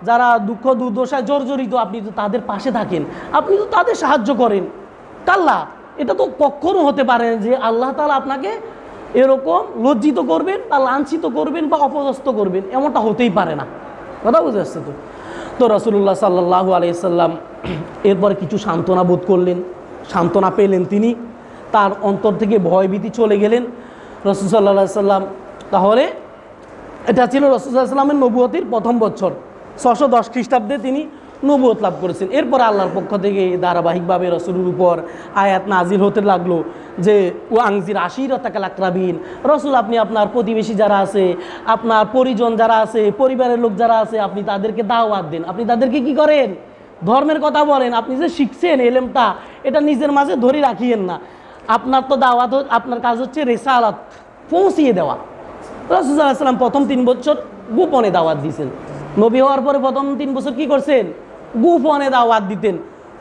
S1: যারা দুঃখ দুর্দশায় জর্জরিত, আপনি তো তাদের পাশে থাকেন, আপনি তো তাদের সাহায্য করেন। কাল্লা, এটা তো কখনো হতে পারে না যে আল্লাহ তাআলা আপনাকে এরকম লজ্জিত করবেন বা লাঞ্ছিত করবেন বা অপদস্থ করবেন, এমনটা হতেই পারে না। কথা বুঝে আসছে তো? তো রাসূলুল্লাহ সাল্লাল্লাহু আলাইহি সাল্লাম এরপরে কিছু সান্ত্বনা বোধ করলেন, সান্ত্বনা পেলেন, তিনি তার অন্তর থেকে ভয়ভীতি চলে গেলেন। রাসূল সাল্লাল্লাহু আলাইহি সাল্লাম, তাহলে এটা ছিল রাসূল সাল্লাল্লাহু আলাইহি সাল্লামের নবুয়তির প্রথম বছর, 610 খ্রিস্টাব্দে তিনি নবুয়ত লাভ করেছেন। এরপর আল্লাহর পক্ষ থেকে ধারাবাহিকভাবে রাসূলের উপর আয়াত নাজিল হতে লাগলো যে ও আংজির আশিরাতাকাল আকরাবিন, রাসূল আপনি আপনার প্রতিবেশী যারা আছে, আপনার পরিজন যারা আছে, পরিবারের লোক যারা আছে, আপনি তাদেরকে দাওয়াত দেন, আপনি তাদেরকে কি করেন? ধর্মের কথা বলেন। আপনি যে শিখছেন এলেমটা, এটা নিজের মাঝে ধরে রাখিয়েন না। আপনার তো দাওয়াত, আপনার কাজ হচ্ছে রিসালাত পৌঁছিয়ে দেওয়া। রাসূল সাল্লাল্লাহু আলাইহি ওয়াসাল্লাম প্রথম 3 বছর গোপনে দাওয়াত দিয়েছেন। নবী হওয়ার পরে প্রথম 3 বছর কি করছেন? গোপনে দাওয়াত দিতেন।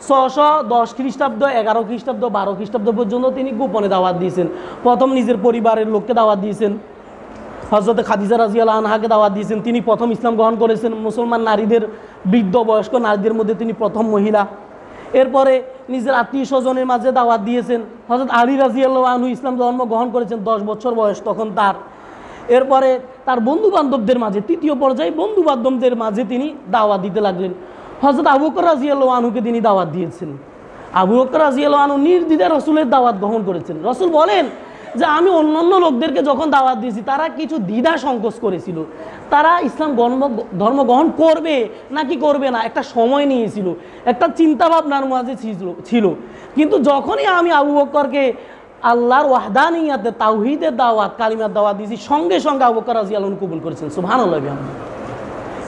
S1: 610 খ্রিস্টাব্দ, 11 খ্রিস্টাব্দ, 12 খ্রিস্টাব্দ পর্যন্ত তিনি গোপনে দাওয়াত দিয়েছেন। প্রথম নিজের পরিবারের লোককে দাওয়াত দিয়েছেন, হযরত খাদিজা রাদিয়াল্লাহু আনহাকে দাওয়াত দিয়েছেন, তিনি প্রথম ইসলাম গ্রহণ করেছেন। মুসলমান নারীদের, বৃদ্ধ বয়স্ক নারীদের মধ্যে তিনি প্রথম মহিলা। এরপরে নিজের আত্মীয় স্বজনের মাঝে দাওয়াত দিয়েছেন। হযরত আলী রাদিয়াল্লাহু আনহু ইসলাম ধর্ম গ্রহণ করেছেন, 10 বছর বয়স তখন তার। এরপরে তার বন্ধু বান্ধবদের মাঝে, তৃতীয় পর্যায়ে বন্ধু বান্ধবদের মাঝে তিনি দাওয়াত দিতে লাগলেন। হযরত আবু বকর রাদিয়াল্লাহু আনহুকে তিনি দাওয়াত দিয়েছেন। আবু বকর রাদিয়াল্লাহু আনহু নির্দ্বিধায় রাসূলের দাওয়াত গ্রহণ করেছেন। রাসূল বলেন যে আমি অন্যান্য লোকদেরকে যখন দাওয়াত দিয়েছি তারা কিছু দ্বিধা সংকোচ করেছিল, তারা ইসলাম ধর্ম গ্রহণ করবে নাকি করবে না, একটা সময় নিয়েছিল, একটা চিন্তাভাবনার মাঝে ছিল। কিন্তু যখনই আমি আবু বকরকে আল্লাহর ওয়াহদানিয়াতের তাওহীদের দাওয়াত কালিমার দাওয়াত দিয়েছি, সঙ্গে সঙ্গে আবু বকর রাদিয়াল্লাহু আনহু কবুল করেছেন। সুবহানাল্লাহ।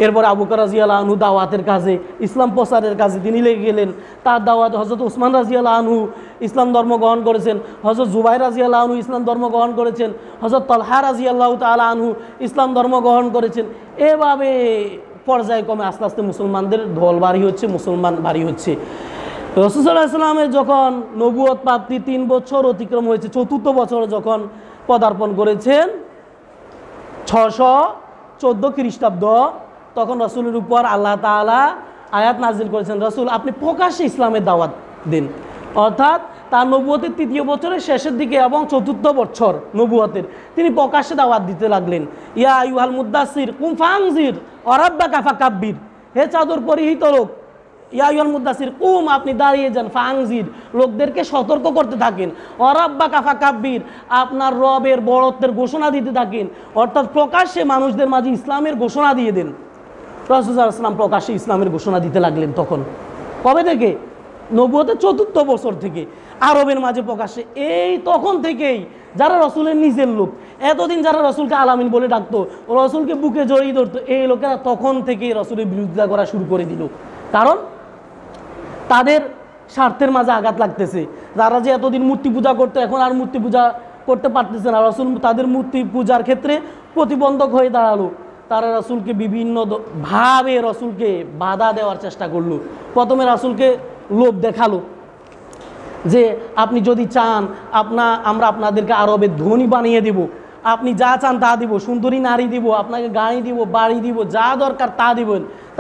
S1: এরপরে আবু বকর রাদিয়াল্লাহু আনহু দাওয়াতের কাজে, ইসলাম প্রচারের কাজে তিনি লেগে গেলেন। তার দাওয়াত হযরত ওসমান রাদিয়াল্লাহু আনহু ইসলাম ধর্ম গ্রহণ করেছেন, হযরত জুবাইর রাদিয়াল্লাহু আনহু ইসলাম ধর্ম গ্রহণ করেছেন, হযরত তালহা রাদিয়াল্লাহু তাআলা আনহু ইসলাম ধর্ম গ্রহণ করেছেন। এভাবে পর্যায়ক্রমে আস্তে আস্তে মুসলমানদের ঢল বাড়ি হচ্ছে, মুসলমান বাড়ি হচ্ছে। রাসূল সাল্লাল্লাহু আলাইহি ওয়াসাল্লামের যখন নবুয়ত প্রাপ্তি 3 বছর অতিক্রম হয়েছে, 4র্থ বছরে যখন পদার্পণ করেছেন 614 খ্রিস্টাব্দ, তখন রসুলের উপর আল্লাহ তাআলা আয়াত নাজিল করেছেন, রসুল আপনি প্রকাশ্যে ইসলামের দাওয়াত দিন। অর্থাৎ তার নবুয়তের 3য় বছরের শেষের দিকে এবং 4র্থ বছর নবুয়তের তিনি প্রকাশ্যে দাওয়াত দিতে লাগলেন। ইয়া আইয়ুহাল মুদ্দাসসির কুম ফানজির ওয়া রাব্বাকা ফাকাব্বির, হে চাদর পরিহিত লোক, ইয়া আইয়ুহাল মুদ্দাসসির কুম আপনি দাঁড়িয়ে যান, ফানজির লোকদেরকে সতর্ক করতে থাকেন, ওয়া রাব্বাকা ফাকাব্বির আপনার রবের বড়ত্বের ঘোষণা দিতে থাকেন। অর্থাৎ প্রকাশ্যে মানুষদের মাঝে ইসলামের ঘোষণা দিয়ে দেন। রাসূল সাল্লাল্লাহু আলাইহি ওয়াসাল্লাম প্রকাশ্যে ইসলামের ঘোষণা দিতে লাগলেন। তখন কবে থেকে? নবুয়তের 4র্থ বছর থেকে আরবের মাঝে প্রকাশ্যে। এই তখন থেকেই যারা রসুলের নিজের লোক, এতদিন যারা রসুলকে আলামিন বলে ডাকতো, রসুলকে বুকে জড়িয়ে ধরতো, এই লোকেরা তখন থেকেই রসুলের বিরোধিতা করা শুরু করে দিল। কারণ তাদের স্বার্থের মাঝে আঘাত লাগতেছে। যারা যে এতদিন মূর্তি পূজা করতো এখন আর মূর্তি পূজা করতে পারতেছে না, রসুল তাদের মূর্তি পূজার ক্ষেত্রে প্রতিবন্ধক হয়ে দাঁড়ালো। তারা রসুলকে বিভিন্ন ভাবে রসুলকে বাধা দেওয়ার চেষ্টা করলো। প্রথমে রসুলকে লোভ দেখালো যে আপনি যদি চান আমরা আপনাদেরকে আরবের ধনী বানিয়ে দেব, আপনি যা চান তা দিব, সুন্দরী নারী দিব, আপনাকে গাড়ি দিব, বাড়ি দিব, যা দরকার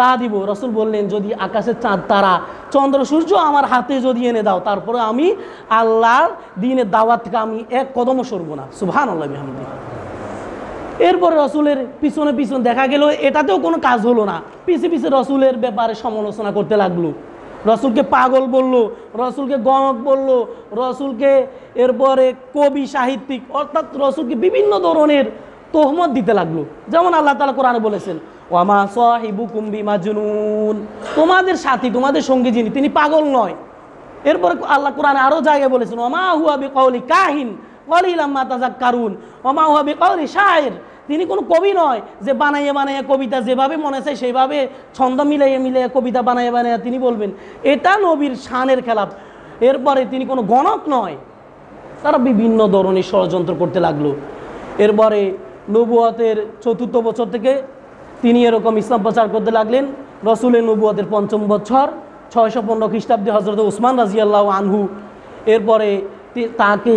S1: তা দিব। রসুল বললেন যদি আকাশের চাঁদ তারা চন্দ্র সূর্য আমার হাতে যদি এনে দাও, তারপরে আমি আল্লাহর দ্বীনের দাওয়াত থেকে আমি এক কদমও সরব না। সুবহানাল্লাহ বিহামদিহি। এরপরে রসুলের পিছনে দেখা গেল এটাতেও কোনো কাজ হলো না, পিছে রসুলের ব্যাপারে সমালোচনা করতে লাগলো। রসুলকে পাগল বলল, রসুলকে গণক বলল, রসুলকে এরপরে কবি সাহিত্যিক, অর্থাৎ রসুলকে বিভিন্ন ধরনের তোহমত দিতে লাগলো। যেমন আল্লাহ তাআলা কোরআনে বলেছেন ওয়ামা সাহিবুকুম বিমাজনুন, তোমাদের সাথী তোমাদের সঙ্গী যিনি তিনি পাগল নয়। এরপরে আল্লাহ কোরআনে আরও জায়গায় বলেছেন ওয়ামা হুয়া বিকাউলি কাহিন ক্বালিলাম মা তাযাক্কারুন ওয়ামা হুয়া বিকাউলি শায়ের, তিনি কোনো কবি নয় যে বানাইয়ে কবিতা যেভাবে মনে চায় সেইভাবে ছন্দ মিলাইয়ে কবিতা বানাইয়ে তিনি বলবেন, এটা নবীর শানের খেলাফ। এরপরে তিনি কোনো গণক নয়। তারা বিভিন্ন ধরনের ষড়যন্ত্র করতে লাগলো। এরপরে নবুয়তের 4র্থ বছর থেকে তিনি এরকম ইসলাম প্রচার করতে লাগলেন। রসুলের নবুয়তের 5ম বছর 615 খ্রিস্টাব্দে হযরত ওসমান রাদিয়াল্লাহু আনহু এরপরে তাকে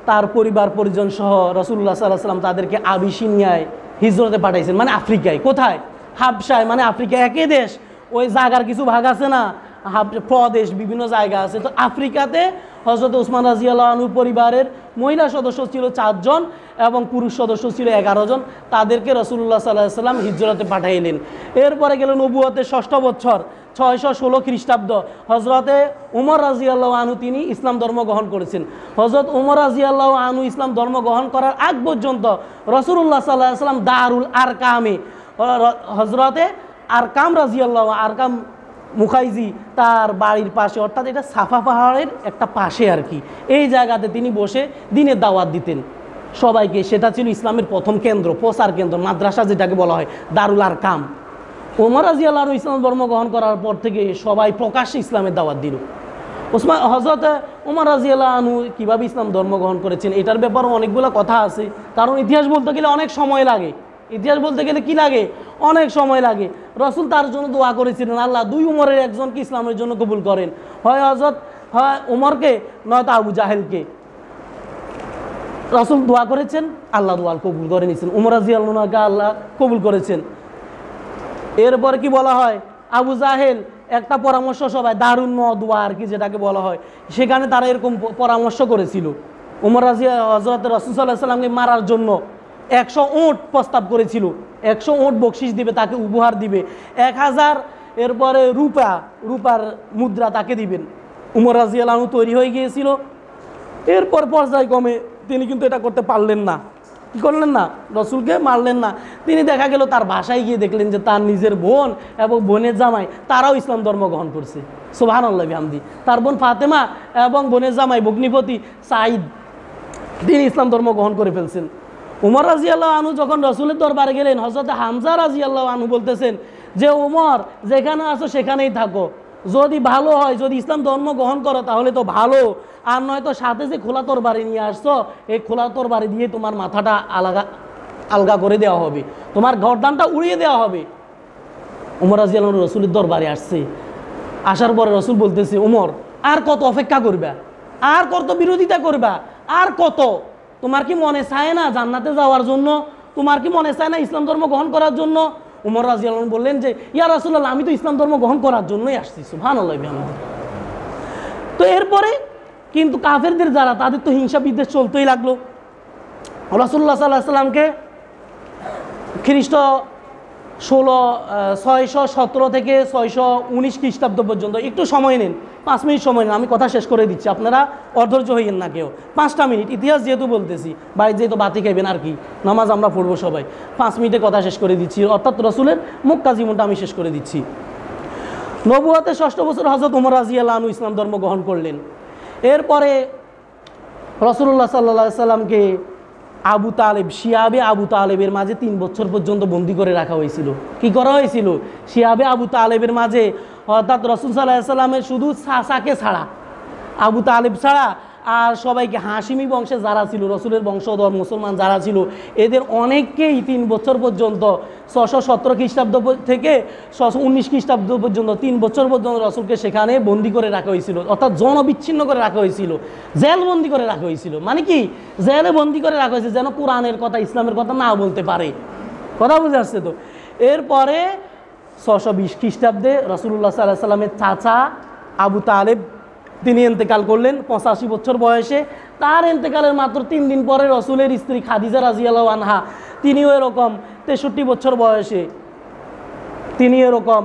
S1: তার পরিবার পরিজন সহ রাসূলুল্লাহ সাল্লাল্লাহু আলাইহি ওয়াসাল্লাম তাদেরকে আবিসিনিয়ায় হিজরতে পাঠাইছেন। মানে আফ্রিকায়, কোথায়? হাবশায়, মানে আফ্রিকা একই দেশ, ওই জায়গার কিছু ভাগ আছে না, প্রদেশ বিভিন্ন জায়গা আছে। তো আফ্রিকাতে হযরত ওসমান রাদিয়াল্লাহু আনহু পরিবারের মহিলা সদস্য ছিল 4 জন এবং পুরুষ সদস্য ছিল 11 জন। তাদেরকে রাসূলুল্লাহ সাল্লাল্লাহু আলাইহি ওয়াসাল্লাম হিজরতে পাঠাইলেন। এরপরে গেল নবুয়তের 6ষ্ঠ বছর 616 খ্রিস্টাব্দ, হজরতে উমর রাদিয়াল্লাহু আনহু তিনি ইসলাম ধর্ম গ্রহণ করেছেন। হজরত উমর রাদিয়াল্লাহু আনহু ইসলাম ধর্ম গ্রহণ করার আগ পর্যন্ত রাসূলুল্লাহ সাল্লাল্লাহু আলাইহি ওয়াসাল্লাম দারুল আরকামে হজরতে আরকাম রাদিয়াল্লাহু আরকাম মুখাইজি তার বাড়ির পাশে, অর্থাৎ এটা সাফা পাহাড়ের একটা পাশে আর কি, এই জায়গাতে তিনি বসে দিনের দাওয়াত দিতেন সবাইকে। সেটা ছিল ইসলামের প্রথম কেন্দ্র, প্রচার কেন্দ্র, মাদ্রাসা যেটাকে বলা হয়, দারুল আরকাম। ওমর রাদিয়াল্লাহু আনহু ইসলাম ধর্ম গ্রহণ করার পর থেকে সবাই প্রকাশ্যে ইসলামের দাওয়াত দিল। হযরত ওমর রাদিয়াল্লাহু আনহু কীভাবে ইসলাম ধর্ম গ্রহণ করেছেন এটার ব্যাপারে অনেকগুলো কথা আছে, কারণ ইতিহাস বলতে গেলে অনেক সময় লাগে। ইতিহাস বলতে গেলে কি লাগে? অনেক সময় লাগে। রসুল তার জন্য দোয়া করেছিলেন আল্লাহ 2 উমরের একজনকে ইসলামের জন্য কবুল করেন, হয় উমরকে নয়তো আবু জাহেলকে। রসুল দোয়া করেছেন, আল্লাহ দোয়া কবুল করে নিয়েছেন, উমর রাদিয়াল্লাহু আনহুকে আল্লাহ কবুল করেছেন। এরপরে কি বলা হয়, আবু জাহেল একটা পরামর্শ সভায় দারুন দোয়া আর কি যেটাকে বলা হয়, সেখানে তারা এরকম পরামর্শ করেছিল। উমর হযরত রাসূল সাল্লাল্লাহু আলাইহি ওয়াসাল্লামকে মারার জন্য 100 উট প্রস্তাব করেছিল, 100 উট বকশিশ দিবে, তাকে উপহার দিবে, 1000 এরপরে রূপার মুদ্রা তাকে দিবেন। উমর রাদিয়াল্লাহু আনহু তৈরি হয়ে গিয়েছিল। এরপর পর্যায়ক্রমে তিনি কিন্তু এটা করতে পারলেন না। কী করলেন না? রসুলকে মারলেন না। তিনি দেখা গেল তার বাসায় গিয়ে দেখলেন যে তার নিজের বোন এবং বোনের জামাই তারাও ইসলাম ধর্ম গ্রহণ করছে। সুবহানাল্লাহ বিহামদি। তার বোন ফাতেমা এবং বোনের জামাই ভগ্নিপতি সাঈদ তিনি ইসলাম ধর্ম গ্রহণ করে ফেলছেন। উমর রাদিয়াল্লাহু আনহু যখন রসুলের দরবারে গেলেন, হযরত হামজা রাদিয়াল্লাহু আনহু বলতেছেন যে উমর যেখানে আছো সেখানেই থাকো, যদি ভালো হয়, যদি ইসলাম ধর্ম গ্রহণ করো তাহলে তো ভালো, আর নয়তো সাথে যে খোলা তরবারি নিয়ে আসছো এই খোলা তরবারি দিয়ে তোমার মাথাটা আলগা করে দেওয়া হবে, তোমার গর্দানটা উড়িয়ে দেওয়া হবে। উমর রাদিয়াল্লাহু আনহু রসুলের দরবারে আসছে। আসার পরে রসুল বলতেছে, উমর আর কত অপেক্ষা করবা, আর কত বিরোধিতা করবা, আর কত? তোমার কি মনে চায় না জান্নাতে যাওয়ার জন্য? তোমার কি মনে চায় না ইসলাম ধর্ম গ্রহণ করার জন্য? উমর রাদিয়াল্লাহু আনহু বললেন যে ইয়া রাসূলুল্লাহ, আমি তো ইসলাম ধর্ম গ্রহণ করার জন্যই আসছি। সুবহানাল্লাহ বিহামদিহি। তো এরপরে কিন্তু কাফেরদের যারা, তাদের তো হিংসা বিদ্বেষ চলতেই লাগলো। রাসূলুল্লাহ সাল্লাল্লাহু আলাইহি ওয়াসাল্লামকে খ্রিস্ট 617 থেকে 619 খ্রিস্টাব্দ পর্যন্ত, একটু সময় নিন, 5 মিনিট সময় নিন, আমি কথা শেষ করে দিচ্ছি, আপনারা অধৈর্য হইয়েন না কেউ। 5টা মিনিট, ইতিহাস যেহেতু বলতেছি, বাড়িতে যেহেতু বাতি খাইবেন আর কি, নামাজ আমরা পড়বো সবাই, 5 মিনিটে কথা শেষ করে দিচ্ছি, অর্থাৎ রসুলের মক্কা জীবনটা আমি শেষ করে দিচ্ছি। নবুয়তের 6ষ্ঠ বছর হযরত ওমর রাদিয়াল্লাহু আনহু ইসলাম ধর্ম গ্রহণ করলেন। এরপরে রাসূলুল্লাহ সাল্লাল্লাহু আলাইহি সাল্লামকে আবু তালেব, শিয়াবে আবু তালেবের মাঝে 3 বছর পর্যন্ত বন্দি করে রাখা হয়েছিল। কি করা হয়েছিল? শিয়াবে আবু তালেবের মাঝে, অর্থাৎ রাসূল সাল্লাল্লাহু আলাইহি সাল্লামের শুধু চাচাকে ছাড়া, আবু তালেব ছাড়া আর সবাইকে, হাশিমি বংশে যারা ছিল, রসুলের বংশধর মুসলমান যারা ছিল, এদের অনেককেই 3 বছর পর্যন্ত, 617 খ্রিস্টাব্দ থেকে 619 খ্রিস্টাব্দ পর্যন্ত 3 বছর পর্যন্ত রসুলকে সেখানে বন্দি করে রাখা হয়েছিল, অর্থাৎ জনবিচ্ছিন্ন করে রাখা হয়েছিল, জেল বন্দি করে রাখা হয়েছিল। মানে কি? জেলে বন্দি করে রাখা হয়েছে যেন কোরআনের কথা, ইসলামের কথা না বলতে পারে। কথা বুঝে আসছে তো? এরপরে 620 খ্রিস্টাব্দে রাসূলুল্লাহ সাল্লাল্লাহু আলাইহি সাল্লামের চাচা আবু তালেব তিনি ইন্তেকাল করলেন 85 বছর বয়সে। তার ইন্তেকালের মাত্র 3 দিন পরে রসুলের স্ত্রী খাদিজা রাদিয়াল্লাহু আনহা, তিনিও এরকম 63 বছর বয়সে, তিনি এরকম,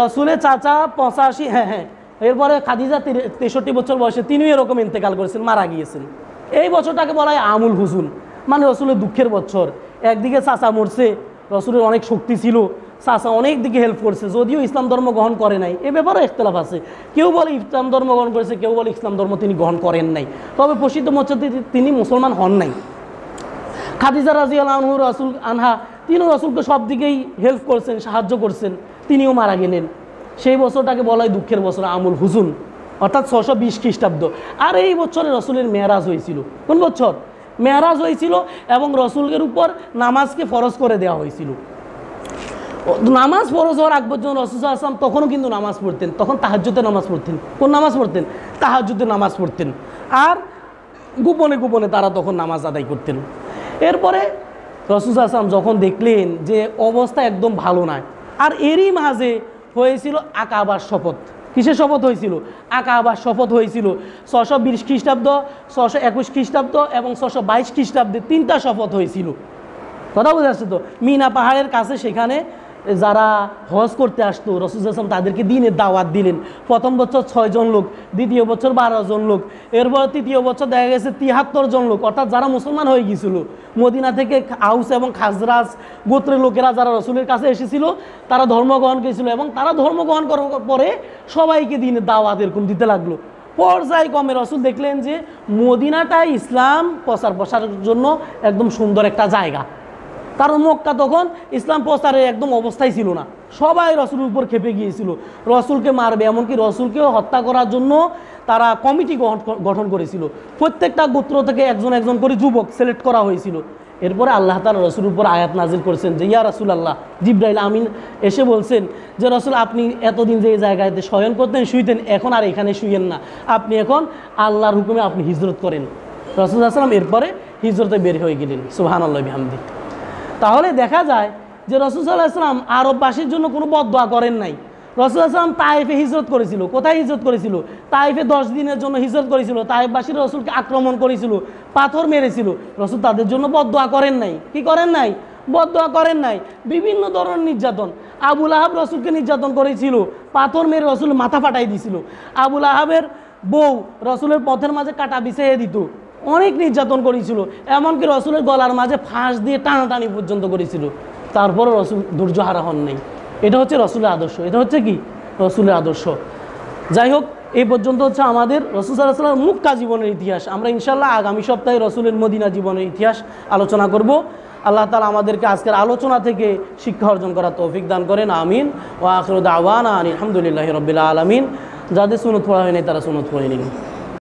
S1: রসুলের চাচা 85, এরপরে খাদিজা 63 বছর বয়সে তিনিও এরকম ইন্তেকাল করেছেন, মারা গিয়েছেন। এই বছরটাকে বলা হয় আমুল হুজুন, মানে রসুলের দুঃখের বছর। একদিকে চাচা মরছে, রসুলের অনেক শক্তি ছিল, চাচা অনেক দিকে হেল্প করছে, যদিও ইসলাম ধর্ম গ্রহণ করে নাই, এ ব্যাপারে ইখতিলাফ আছে। কেউ বলে ইসলাম ধর্ম গ্রহণ করেছে, কেউ বলে ইসলাম ধর্ম তিনি গ্রহণ করেন নাই, তবে প্রসিদ্ধ মসজিদে তিনি মুসলমান হন নাই। খাদিজা রাদিয়াল্লাহু আনহা তিনিও রসুলকে সব দিকেই হেল্প করছেন, সাহায্য করছেন, তিনিও মারা গেলেন। সেই বছরটাকে বলা হয় দুঃখের বছর, আমুল হুজুন, অর্থাৎ 620 খ্রিস্টাব্দ। আর এই বছরে রসুলের মেরাজ হয়েছিল। কোন বছর? মেরাজ হয়েছিল, এবং রসুলের উপর নামাজকে ফরজ করে দেওয়া হয়েছিল। নামাজ ফরজ হওয়ার আগ পর্যন্ত রাসূল সাল্লাল্লাহু আলাইহি ওয়াসাল্লাম তখনও কিন্তু নামাজ পড়তেন, তখন তাহাজ্জুদের নামাজ পড়তেন। কোন নামাজ পড়তেন? তাহাজ্জুদের নামাজ পড়তেন, আর গোপনে গোপনে তারা তখন নামাজ আদায় করতেন। এরপরে রাসূল সাল্লাল্লাহু আলাইহি ওয়াসাল্লাম যখন দেখলেন যে অবস্থা একদম ভালো নয়, আর এরই মাঝে হয়েছিল আকাবার শপথ। কিসের শপথ হয়েছিল? আকাবার শপথ হয়েছিল। 620 খ্রিস্টাব্দ, 621 খ্রিস্টাব্দ এবং 622 খ্রিস্টাব্দে 3টা শপথ হয়েছিল। কথা বোঝা যাচ্ছে তো? মিনা পাহাড়ের কাছে সেখানে যারা হজ করতে আসতো, রাসূল সাল্লাল্লাহু আলাইহি ওয়াসাল্লাম তাদেরকে দিনের দাওয়াত দিলেন। প্রথম বছর 6 জন লোক, দ্বিতীয় বছর 12 জন লোক, এরপর তৃতীয় বছর দেখা গেছে 73 জন লোক, অর্থাৎ যারা মুসলমান হয়ে গিয়েছিল। মদিনা থেকে আউস এবং খাজরাজ গোত্রের লোকেরা যারা রসুলের কাছে এসেছিল, তারা ধর্মগ্রহণ করেছিল, এবং তারা ধর্মগ্রহণ করার পরে সবাইকে দিনের দাওয়াত এরকম দিতে লাগলো। পর্যায়ক্রমে রসুল দেখলেন যে মদিনাটাই ইসলাম প্রসারের জন্য একদম সুন্দর একটা জায়গা, কারণ মক্কা তখন ইসলাম প্রচারের একদম অবস্থায় ছিল না, সবাই রসুলের উপর খেপে গিয়েছিল, রসুলকে মারবে, এমনকি রসুলকেও হত্যা করার জন্য তারা কমিটি গঠন করেছিল। প্রত্যেকটা গোত্র থেকে একজন একজন করে যুবক সিলেক্ট করা হয়েছিল। এরপরে আল্লাহ তাআলা রসুলের উপর আয়াত নাজিল করেছেন যে ইয়া রাসূলুল্লাহ, জিবরাইল আমিন এসে বলছেন যে রসুল, আপনি এতদিন যে জায়গাতে শয়ন করতেন, শুইতেন, এখন আর এখানে শুইয়েন না, আপনি এখন আল্লাহর হুকুমে আপনি হিজরত করেন। রাসূল সাল্লাল্লাহু আলাইহি ওয়াসাল্লাম এরপরে হিজরতে বের হয়ে গেলেন। সুবহানাল্লাহি বিহামদিহি। তাহলে দেখা যায় যে রাসূল সাল্লাল্লাহু আলাইহি ওয়াসাল্লাম আরববাসীর জন্য কোনো বদদোয়া করেন নাই। রাসূল সাল্লাল্লাহু আলাইহি ওয়াসাল্লাম তায়েফে হিজরত করেছিল। কোথায় হিজরত করেছিল? তায়েফে 10 দিনের জন্য হিজরত করেছিল। তায়েফবাসীরা রসুলকে আক্রমণ করেছিল, পাথর মেরেছিল, রসুল তাদের জন্য বদদোয়া করেন নাই। কি করেন নাই? বদদোয়া করেন নাই। বিভিন্ন ধরনের নির্যাতন, আবু লাহাব রসুলকে নির্যাতন করেছিল, পাথর মেরে রসুল মাথা ফাটাই দিয়েছিল। আবু লাহাবের বউ রসুলের পথের মাঝে কাটা বিছিয়ে দিত, অনেক নির্যাতন করেছিল, এমনকি রসুলের গলার মাঝে ফাঁস দিয়ে টানাটানি পর্যন্ত করেছিল, তারপরও রসুল ধৈর্য হারা হন নাই। এটা হচ্ছে রসুলের আদর্শ, এটা হচ্ছে কি রসুলের আদর্শ। যাই হোক, এই পর্যন্ত হচ্ছে আমাদের রসুল সাল্লাল্লাহু আলাইহি ওয়াসাল্লামের মক্কা জীবনের ইতিহাস। আমরা ইনশাআল্লাহ আগামী সপ্তাহে রসুলের মদিনা জীবনের ইতিহাস আলোচনা করব। আল্লাহ তাআলা আমাদেরকে আজকের আলোচনা থেকে শিক্ষা অর্জন করার তৌফিক দান করেন, আমিন। ওয়া আখিরু দাওয়ানা আলহামদুলিল্লাহি রাব্বিল আলামিন। যাদের সুন্নত পড়া হয়নি তারা সুন্নত পড়ে নিন।